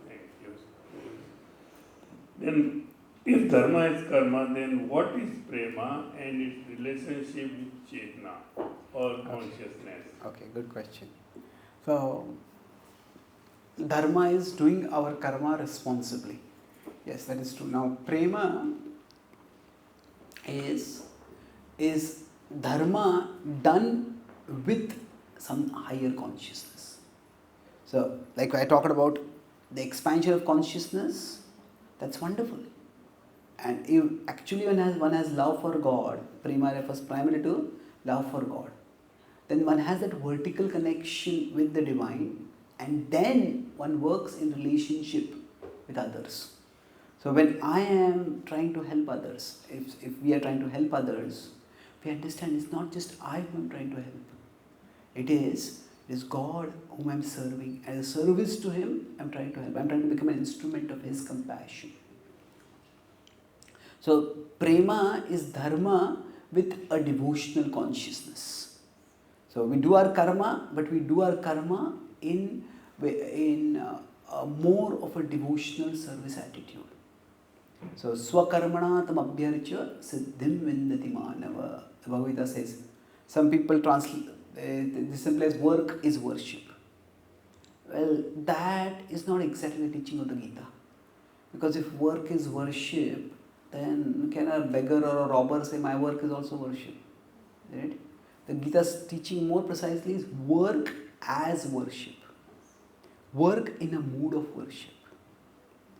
Speaker 2: Thank you. Then if Dharma is karma, then what is Prema and its relationship with Chaitanya or consciousness?
Speaker 1: Okay, good question. So, Dharma is doing our karma responsibly. Yes, that is true. Now, Prema is Dharma done with some higher consciousness. So, like I talked about the expansion of consciousness, that's wonderful. And if actually one has love for God, Prema refers primarily to love for God, then one has that vertical connection with the divine, and then one works in relationship with others. So when I am trying to help others, if we are trying to help others, we understand it's not just I who am trying to help. It is God whom I am serving. As a service to Him, I am trying to help. I am trying to become an instrument of His compassion. So Prema is Dharma with a devotional consciousness. So we do our karma, but we do our karma in more of a devotional service attitude. So swakarmana tam abhyarcha siddhim vindati manava. The Bhagavad-Gita says, some people translate this simply as work is worship. Well, that is not exactly the teaching of the Gita. Because if work is worship, then can a beggar or a robber say my work is also worship? Right? The Gita's teaching more precisely is work as worship. Work in a mood of worship.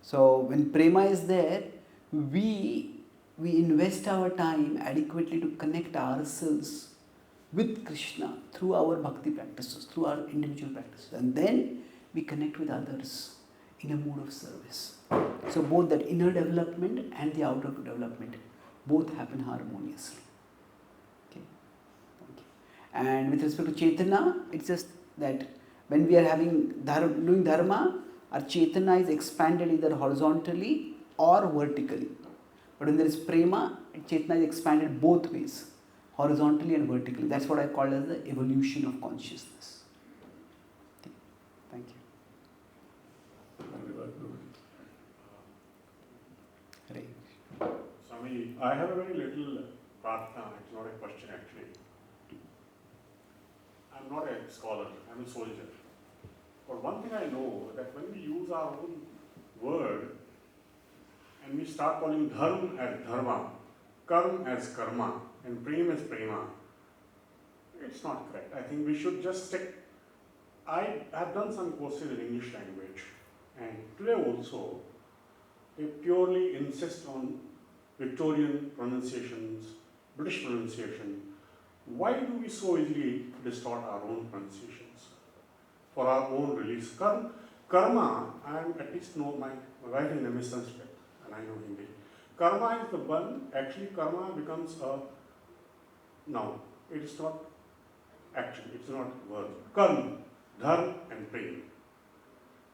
Speaker 1: So when Prema is there, we invest our time adequately to connect ourselves with Krishna through our bhakti practices, through our individual practices. And then we connect with others in a mood of service. So both that inner development and the outer development both happen harmoniously. Okay. Thank you. And with respect to Chaitanya, it's just that when we are doing Dharma, our Chaitanya is expanded either horizontally or vertically. But when there is Prema, Chaitanya is expanded both ways, horizontally and vertically. That's what I call as the evolution of consciousness. Okay. Thank you.
Speaker 3: Swami, I have a very little prarthana. It's not a question actually. I'm not a scholar, I'm a soldier. But one thing I know that when we use our own word and we start calling dharma as dharma, karma as karma, and prema as prema, it's not correct. I think we should just stick I have done some courses in English language, and today also they purely insist on Victorian pronunciations, British pronunciation. Why do we so easily distort our own pronunciations for our own release? Karma, I am at least know my wife is in Sanskrit and I know Hindi. Karma is the one, actually karma becomes a noun. It is not action, it's not verb. Karma, dharma and prema.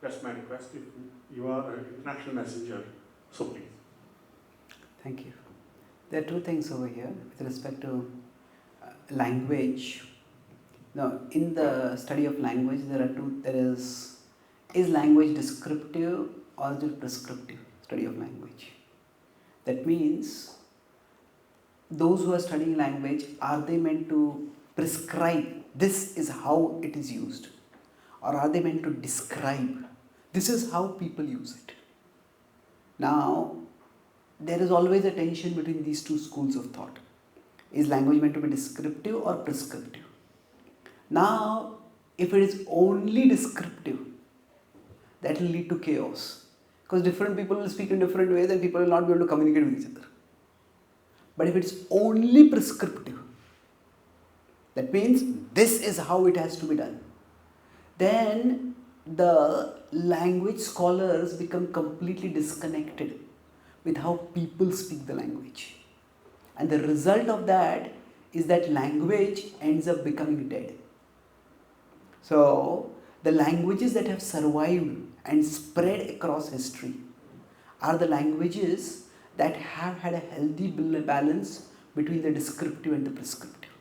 Speaker 3: That's my request. If you are an international messenger, so please.
Speaker 1: Thank you. There are two things over here with respect to language. Now, in the study of language, there is language descriptive or is it prescriptive study of language? That means those who are studying language, are they meant to prescribe this is how it is used, or are they meant to describe this is how people use it? Now, there is always a tension between these two schools of thought. Is language meant to be descriptive or prescriptive? Now, if it is only descriptive, that will lead to chaos, because different people will speak in different ways and people will not be able to communicate with each other. But if it's only prescriptive, that means this is how it has to be done, then the language scholars become completely disconnected with how people speak the language. And the result of that is that language ends up becoming dead. So, the languages that have survived and spread across history are the languages that have had a healthy balance between the descriptive and the prescriptive.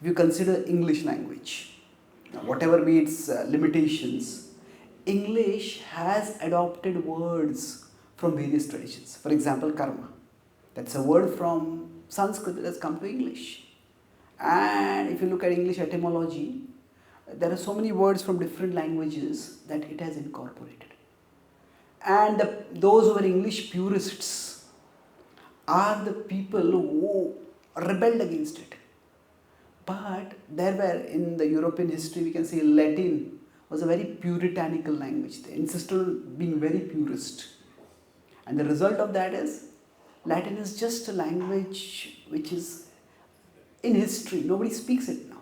Speaker 1: If you consider English language, whatever be its limitations, English has adopted words from various traditions. For example, karma. That's a word from Sanskrit that has come to English. And if you look at English etymology, there are so many words from different languages that it has incorporated. And those who are English purists are the people who rebelled against it. But there were, in the European history, we can say Latin was a very puritanical language. They insisted on being very purist. And the result of that is, Latin is just a language which is in history. Nobody speaks it now.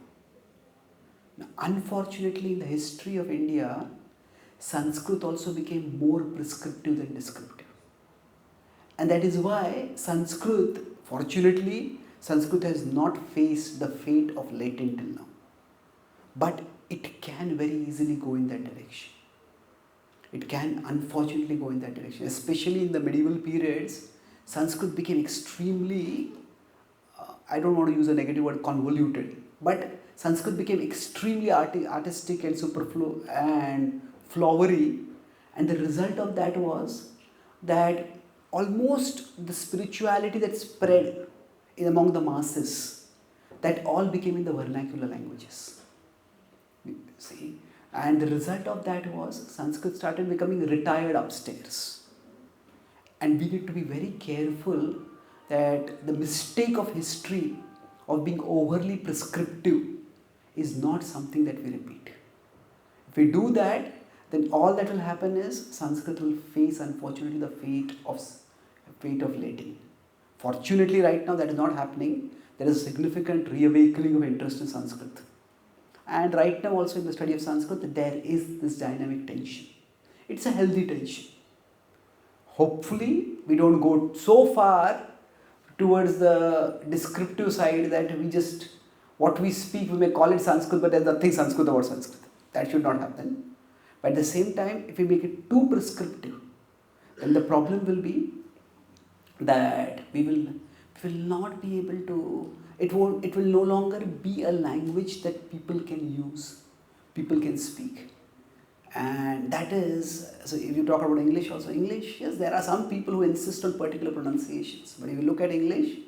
Speaker 1: Now, unfortunately, in the history of India, Sanskrit also became more prescriptive than descriptive. And that is why Sanskrit, fortunately, Sanskrit has not faced the fate of Latin till now. But it can very easily go in that direction. It can unfortunately go in that direction. Especially in the medieval periods, Sanskrit became extremely, I don't want to use a negative word, convoluted, but Sanskrit became extremely artistic and superfluous and flowery, and the result of that was that almost the spirituality that spread among the masses, that all became in the vernacular languages. See, and the result of that was Sanskrit started becoming retired upstairs. And we need to be very careful that the mistake of history of being overly prescriptive is not something that we repeat. If we do that, then all that will happen is Sanskrit will face, unfortunately, the fate of Latin. Fortunately, right now that is not happening. There is a significant reawakening of interest in Sanskrit. And right now also in the study of Sanskrit, there is this dynamic tension. It's a healthy tension. Hopefully, we don't go so far towards the descriptive side that we just, what we speak, we may call it Sanskrit, but there's nothing Sanskrit about Sanskrit. That should not happen. But at the same time, if we make it too prescriptive, then the problem will be that we will not be able to, it will no longer be a language that people can use, people can speak. And that is, so if you talk about English also, English, yes, there are some people who insist on particular pronunciations. But if you look at English,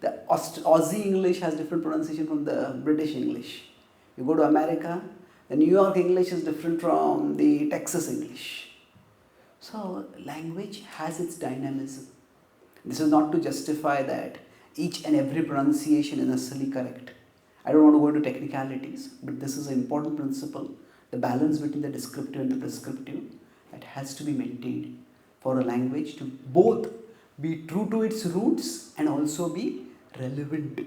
Speaker 1: the Aussie English has different pronunciation from the British English. You go to America, the New York English is different from the Texas English. So language has its dynamism. This is not to justify that each and every pronunciation is necessarily correct. I don't want to go into technicalities, but this is an important principle the balance between the descriptive and the prescriptive, that has to be maintained for a language to both be true to its roots and also be relevant,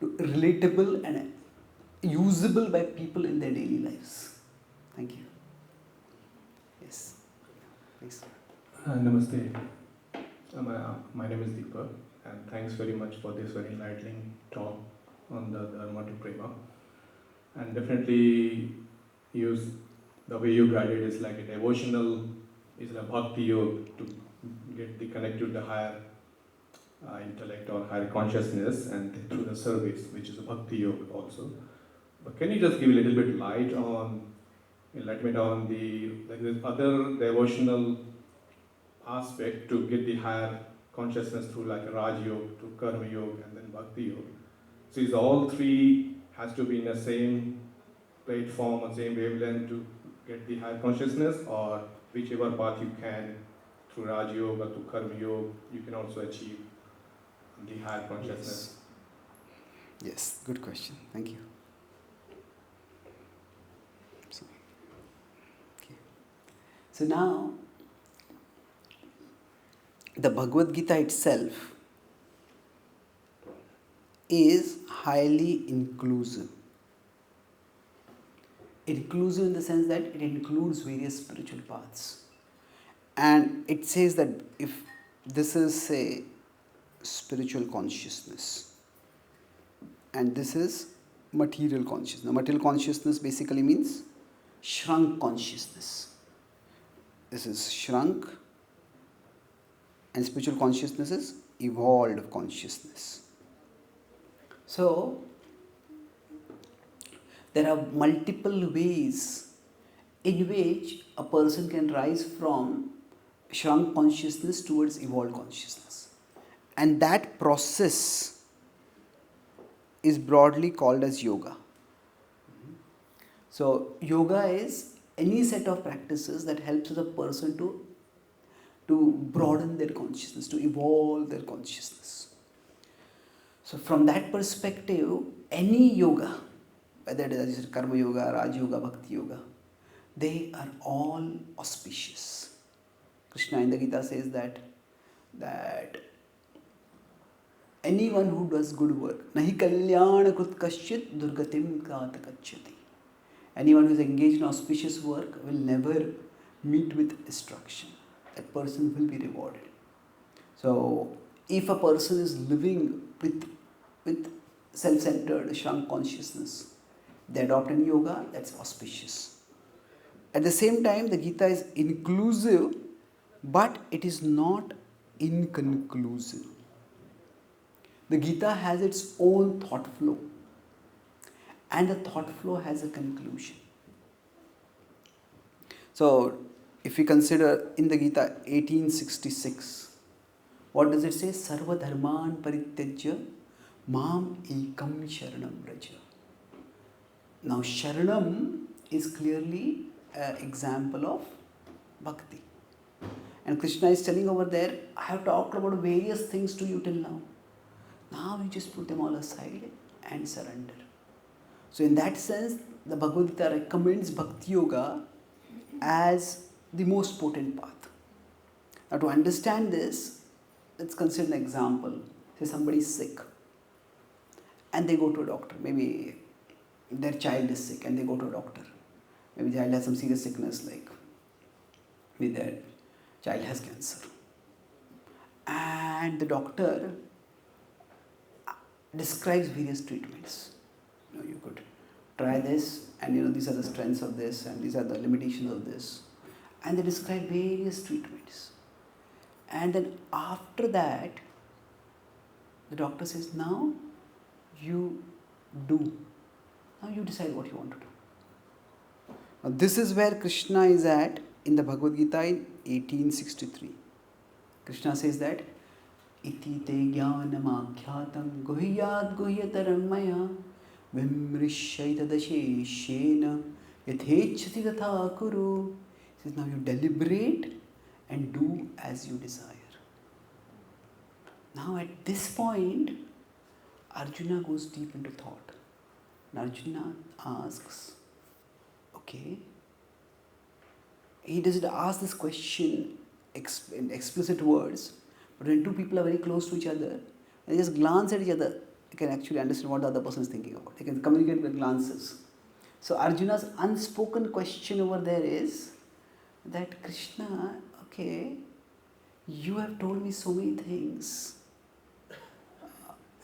Speaker 1: relatable and usable by people in their daily lives. Thank you. Yes, please.
Speaker 4: Namaste. My name is Deepa, and thanks very much for this very enlightening talk on the Dharma to Prema. And definitely, the way you guided is like a devotional, is a bhakti yoga to get the connect to the higher intellect or higher consciousness, and through the service, which is a bhakti yoga also. But can you just give a little bit enlightenment on the other devotional aspect to get the higher consciousness through like a Raj Yoga, to Karma Yoga, and then Bhakti Yoga? So is all three has to be in the same platform or same wavelength to get the higher consciousness, or whichever path you can through Raj Yoga to Karma Yoga, you can also achieve the higher consciousness?
Speaker 1: Yes, good question. Thank you. So now, the Bhagavad-Gita itself is highly inclusive. Inclusive in the sense that it includes various spiritual paths. And it says that if this is, say, spiritual consciousness, and this is material consciousness. Now, material consciousness basically means shrunk consciousness. This is shrunk, and spiritual consciousness is evolved consciousness. So, there are multiple ways in which a person can rise from shrunk consciousness towards evolved consciousness. And that process is broadly called as yoga. So, yoga is any set of practices that helps the person to broaden their consciousness, to evolve their consciousness. So from that perspective, any yoga, whether it is Karma Yoga, Raj Yoga, Bhakti Yoga, they are all auspicious. Krishna in the Gita says that anyone who does good work, nahi kalyana krut kaschit durgatim kata kachyati. Anyone who is engaged in auspicious work will never meet with destruction. That person will be rewarded. So, if a person is living with self-centered, shrunk consciousness, they adopt any yoga, that's auspicious. At the same time, the Gita is inclusive, but it is not inconclusive. The Gita has its own thought flow, and the thought flow has a conclusion. So, if we consider in the Gita 1866, what does it say? Sarva dharman parityajya mam ekam sharanam vraja. Now, sharanam is clearly an example of bhakti. And Krishna is telling over there, I have talked about various things to you till now. Now you just put them all aside and surrender. So in that sense, the Bhagavad-Gita recommends Bhakti Yoga as the most potent path. Now to understand this, let's consider an example. Say somebody is sick and they go to a doctor. Maybe their child is sick and they go to a doctor. Maybe the child has some serious sickness, like maybe their child has cancer. And the doctor describes various treatments. You could try this, and these are the strengths of this, and these are the limitations of this. And they describe various treatments. And then after that, the doctor says, now you do. Now you decide what you want to do. Now this is where Krishna is at in the Bhagavad Gita in 1863. Krishna says that, iti te jnanamakhyatam guhyat guhyataram maya vimrishaita dasheshena yathechati tatha kuru. He says, now you deliberate and do as you desire. Now at this point, Arjuna goes deep into thought. And Arjuna asks, okay, he doesn't ask this question in explicit words, but when two people are very close to each other, and they just glance at each other, you can actually understand what the other person is thinking about. They can communicate with glances. So Arjuna's unspoken question over there is that Krishna, okay, you have told me so many things,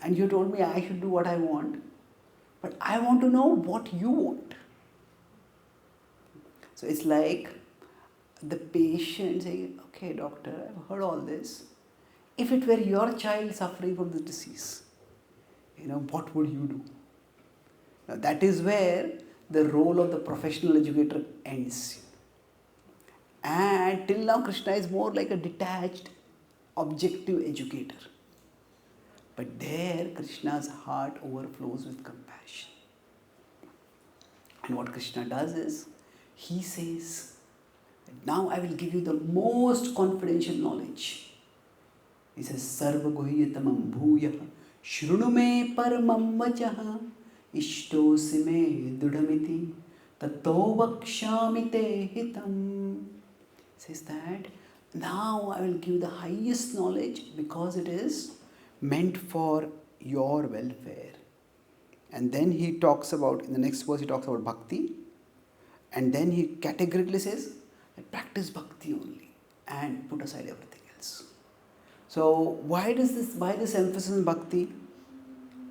Speaker 1: and you told me I should do what I want, but I want to know what you want. So it's like the patient saying, okay, doctor, I've heard all this. If it were your child suffering from this disease, what would you do? Now that is where the role of the professional educator ends. And till now, Krishna is more like a detached, objective educator. But there, Krishna's heart overflows with compassion. And what Krishna does is, he says, now I will give you the most confidential knowledge. He says, Sarva guhyatamam bhuyah shrunu me paramam vachaha ishtosi me dudhamiti tato vakshami te hitam. Says that now I will give you the highest knowledge because it is meant for your welfare. And then he talks about, in the next verse, he talks about bhakti. And then he categorically says, practice bhakti only and put aside everything else. So why this emphasis on bhakti?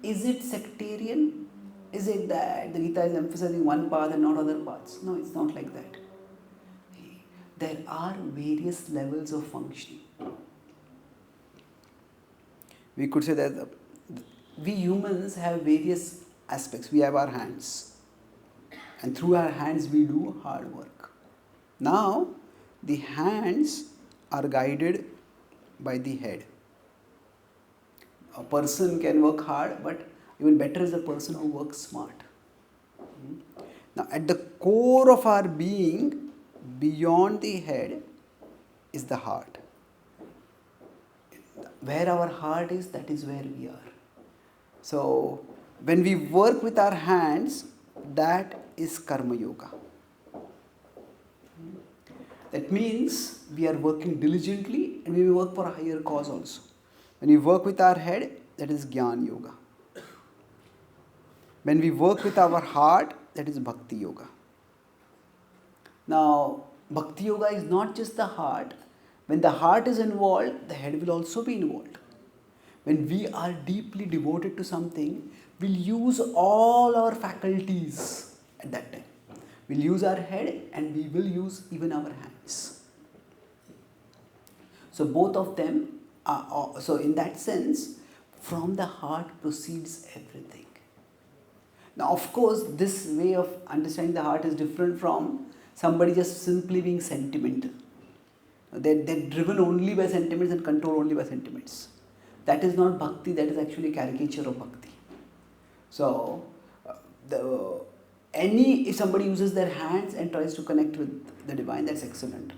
Speaker 1: Is it sectarian? Is it that the Gita is emphasizing one path and not other paths? No, it's not like that. There are various levels of functioning. We could say that we humans have various aspects. We have our hands. And through our hands we do hard work. Now, the hands are guided by the head. A person can work hard, but even better is a person who works smart. Now, at the core of our being, beyond the head, is the heart. Where our heart is, that is where we are. So, when we work with our hands, that is karma yoga. That means we are working diligently and we work for a higher cause also. When we work with our head, that is jnana yoga. When we work with our heart, that is bhakti yoga. Now, bhakti yoga is not just the heart. When the heart is involved, the head will also be involved. When we are deeply devoted to something, we'll use all our faculties at that time. We'll use our head and we will use even our hands. So both of them are, so in that sense, from the heart proceeds everything. Now of course, this way of understanding the heart is different from somebody just simply being sentimental. They're driven only by sentiments and controlled only by sentiments. That is not bhakti, that is actually a caricature of bhakti. So, if somebody uses their hands and tries to connect with the divine, that's excellent.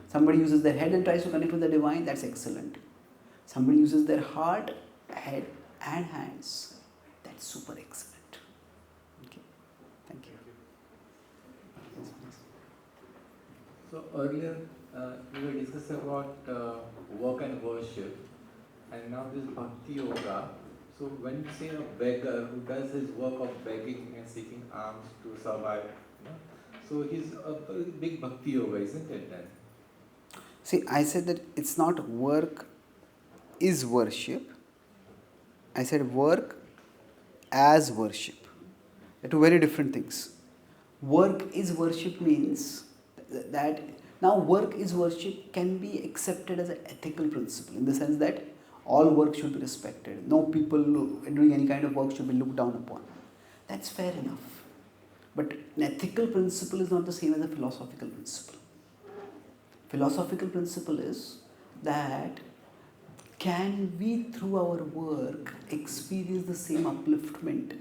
Speaker 1: Somebody uses their head and tries to connect with the divine, that's excellent. Somebody uses their heart, head and hands, that's super excellent. Okay, thank you.
Speaker 5: So earlier we were discussing about work and worship, and now this bhakti yoga. So when you say a beggar who does his work of begging and seeking alms to survive, so he's a big bhakti yoga, isn't it then?
Speaker 1: See, I said that it's not work is worship. I said work as worship. They're two very different things. Work is worship means that now work is worship can be accepted as an ethical principle in the sense that all work should be respected. No people doing any kind of work should be looked down upon. That's fair enough. But an ethical principle is not the same as a philosophical principle. Philosophical principle is that can we through our work experience the same upliftment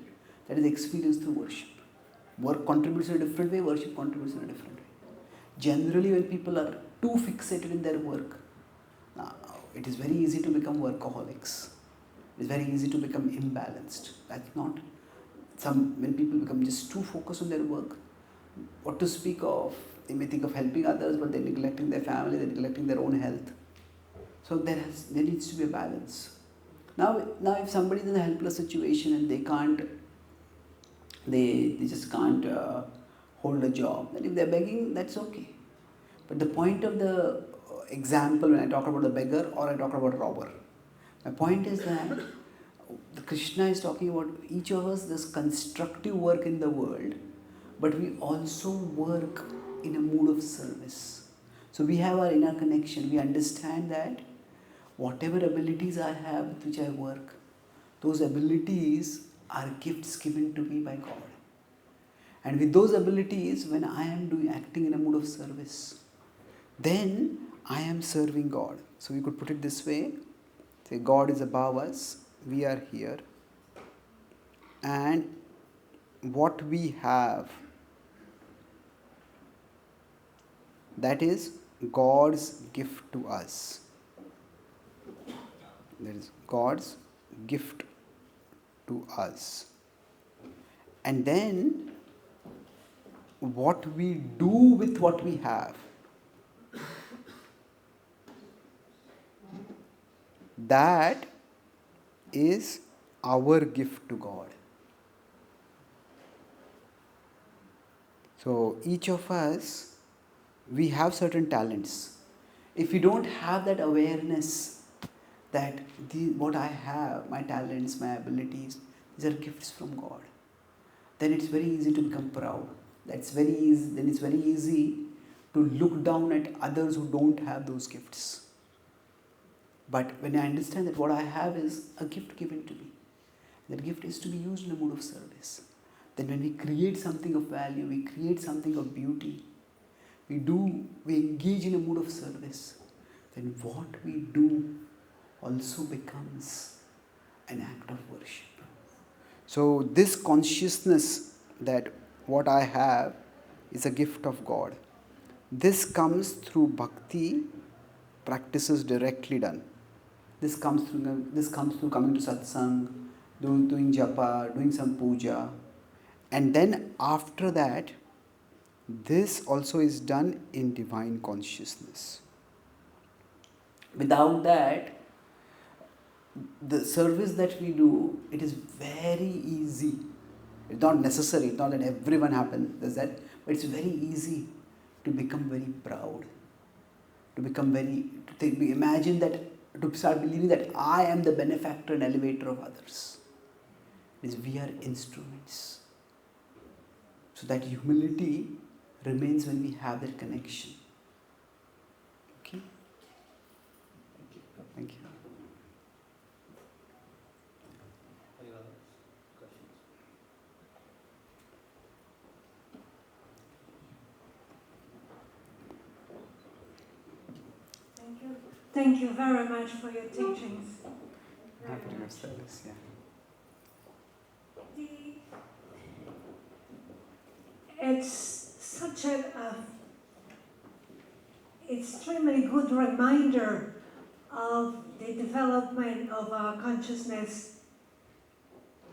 Speaker 1: that is experienced through worship? Work contributes in a different way, worship contributes in a different way. Generally when people are too fixated in their work, it is very easy to become workaholics. It is very easy to become imbalanced. That's not when people become just too focused on their work, what to speak of they may think of helping others, but they're neglecting their family, they're neglecting their own health. So there needs to be a balance. Now if somebody is in a helpless situation and they just can't hold a job, then if they're begging, that's okay. But the point of the example, when I talk about the beggar or I talk about a robber, my point is that the Krishna is talking about each of us does constructive work in the world, but we also work in a mood of service. So we have our inner connection. We understand that whatever abilities I have with which I work, those abilities are gifts given to me by God. And with those abilities, when I am acting in a mood of service, then I am serving God. So we could put it this way, say God is above us, we are here, and what we have, that is God's gift to us. That is God's gift to us. And then what we do with what we have, that is our gift to God. So each of us, we have certain talents. If we don't have that awareness that what I have, my talents, my abilities, these are gifts from God, then it's very easy to become proud. Then it's very easy to look down at others who don't have those gifts. But when I understand that what I have is a gift given to me, that gift is to be used in a mood of service, then when we create something of value, we create something of beauty, we engage in a mood of service, then what we do also becomes an act of worship. So this consciousness that what I have is a gift of God, this comes through bhakti practices directly done. This comes through coming to satsang, doing japa, doing some puja, and then after that, this also is done in divine consciousness. Without that, the service that we do, it is very easy. It's not necessary, it's not that everyone does that, but it's very easy to become very proud, imagine that, to start believing that I am the benefactor and elevator of others. We are instruments. So that humility remains when we have that connection. Okay? Thank you.
Speaker 5: Any other questions?
Speaker 6: Thank you. Thank you very much for your teachings.
Speaker 1: Happy to have service, yeah.
Speaker 6: It's such an extremely good reminder of the development of our consciousness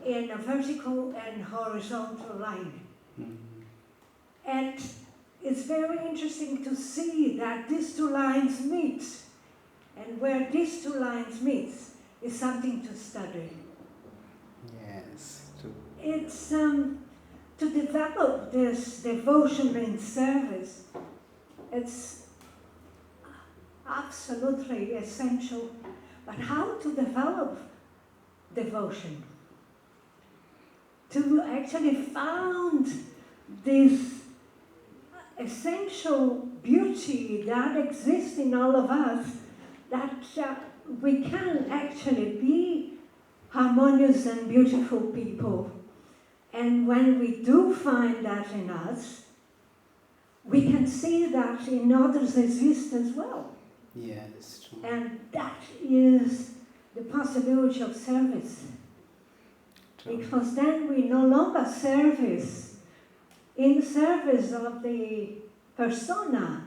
Speaker 6: in a vertical and horizontal line. And it's very interesting to see that these two lines meet. And where these two lines meet is something to study.
Speaker 1: Yes, true.
Speaker 6: It's to develop this devotion and service. It's absolutely essential. But how to develop devotion? To actually found this essential beauty that exists in all of us, that we can actually be harmonious and beautiful people. And when we do find that in us, we can see that in others exist as well.
Speaker 1: Yeah, that's true.
Speaker 6: And that is the possibility of service.
Speaker 1: True.
Speaker 6: Because then we no longer in service of the persona,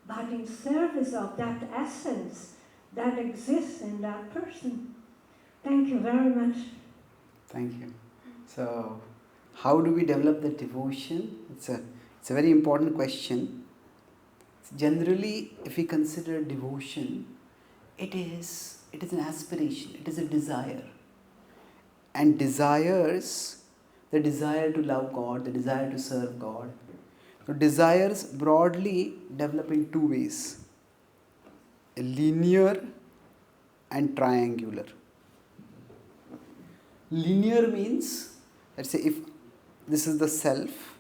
Speaker 6: but in service of that essence that exists in that person. Thank you very much.
Speaker 1: Thank you. So, how do we develop the devotion? It's a very important question. Generally, if we consider devotion, it is an aspiration, it is a desire. And desires, the desire to love God, the desire to serve God. So desires broadly develop in two ways, a linear and triangular. Linear means, let's say if this is the self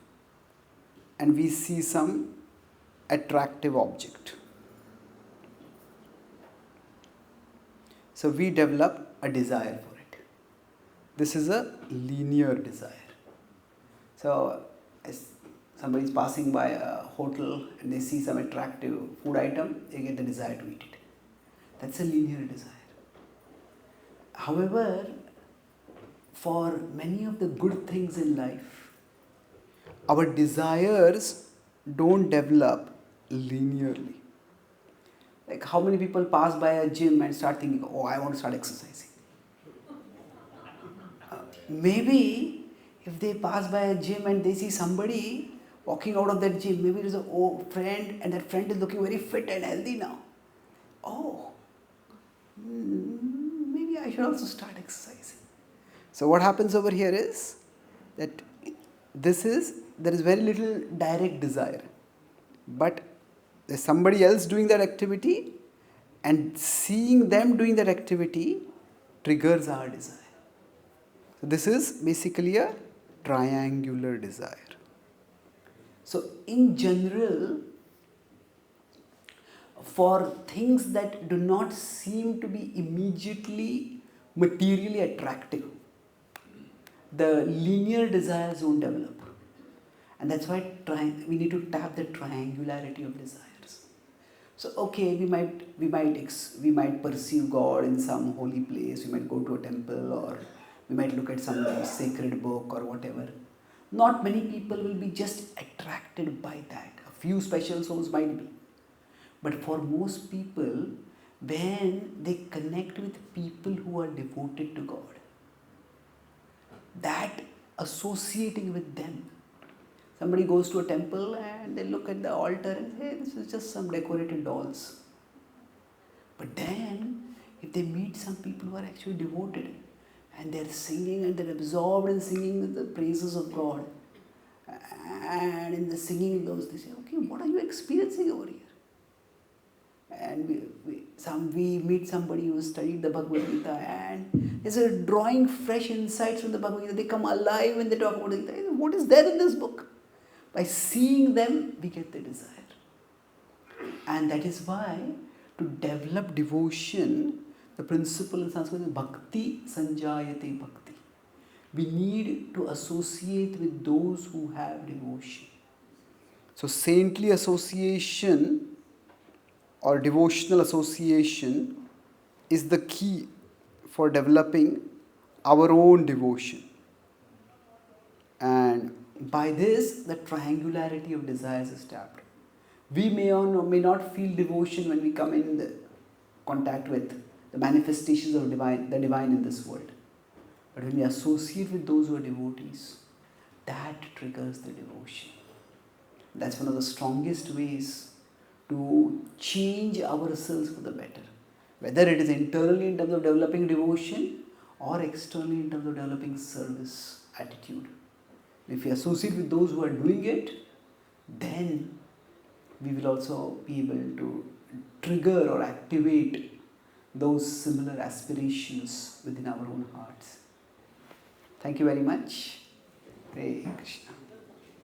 Speaker 1: and we see some attractive object. So we develop a desire for it. This is a linear desire. So as somebody is passing by a hotel and they see some attractive food item, they get the desire to eat it. That's a linear desire. However, for many of the good things in life, our desires don't develop linearly. Like how many people pass by a gym and start thinking, oh, I want to start exercising. Maybe if they pass by a gym and they see somebody walking out of that gym, maybe there's a friend and that friend is looking very fit and healthy now. Oh, maybe I should also start exercising. So what happens over here is that there is very little direct desire, but there's somebody else doing that activity, and seeing them doing that activity triggers our desire. So this is basically a triangular desire. So in general, for things that do not seem to be immediately materially attractive, the linear desires won't develop. And that's why we need to tap the triangularity of desires. So okay, we might perceive God in some holy place, we might go to a temple, or we might look at some sacred book or whatever. Not many people will be just attracted by that. A few special souls might be. But for most people, when they connect with people who are devoted to God, that associating with them, somebody goes to a temple and they look at the altar and say, hey, this is just some decorated dolls. But then, if they meet some people who are actually devoted and they're singing and they're absorbed in singing the praises of God, and in the singing those, they say, okay, what are you experiencing over here? And we meet somebody who studied the Bhagavad-Gita and is drawing fresh insights from the Bhagavad-Gita. They come alive when they talk about it. What is there in this book? By seeing them, we get the desire. And that is why, to develop devotion, the principle in Sanskrit is bhakti sanjayate bhakti. We need to associate with those who have devotion. So saintly association or devotional association is the key for developing our own devotion. And by this, the triangularity of desires is tapped. We may or may not feel devotion when we come in the contact with the manifestations of the divine in this world. But when we associate with those who are devotees, that triggers the devotion. That's one of the strongest ways to change ourselves for the better. Whether it is internally in terms of developing devotion or externally in terms of developing service attitude. If we associate with those who are doing it, then we will also be able to trigger or activate those similar aspirations within our own hearts. Thank you very much. Hare Krishna.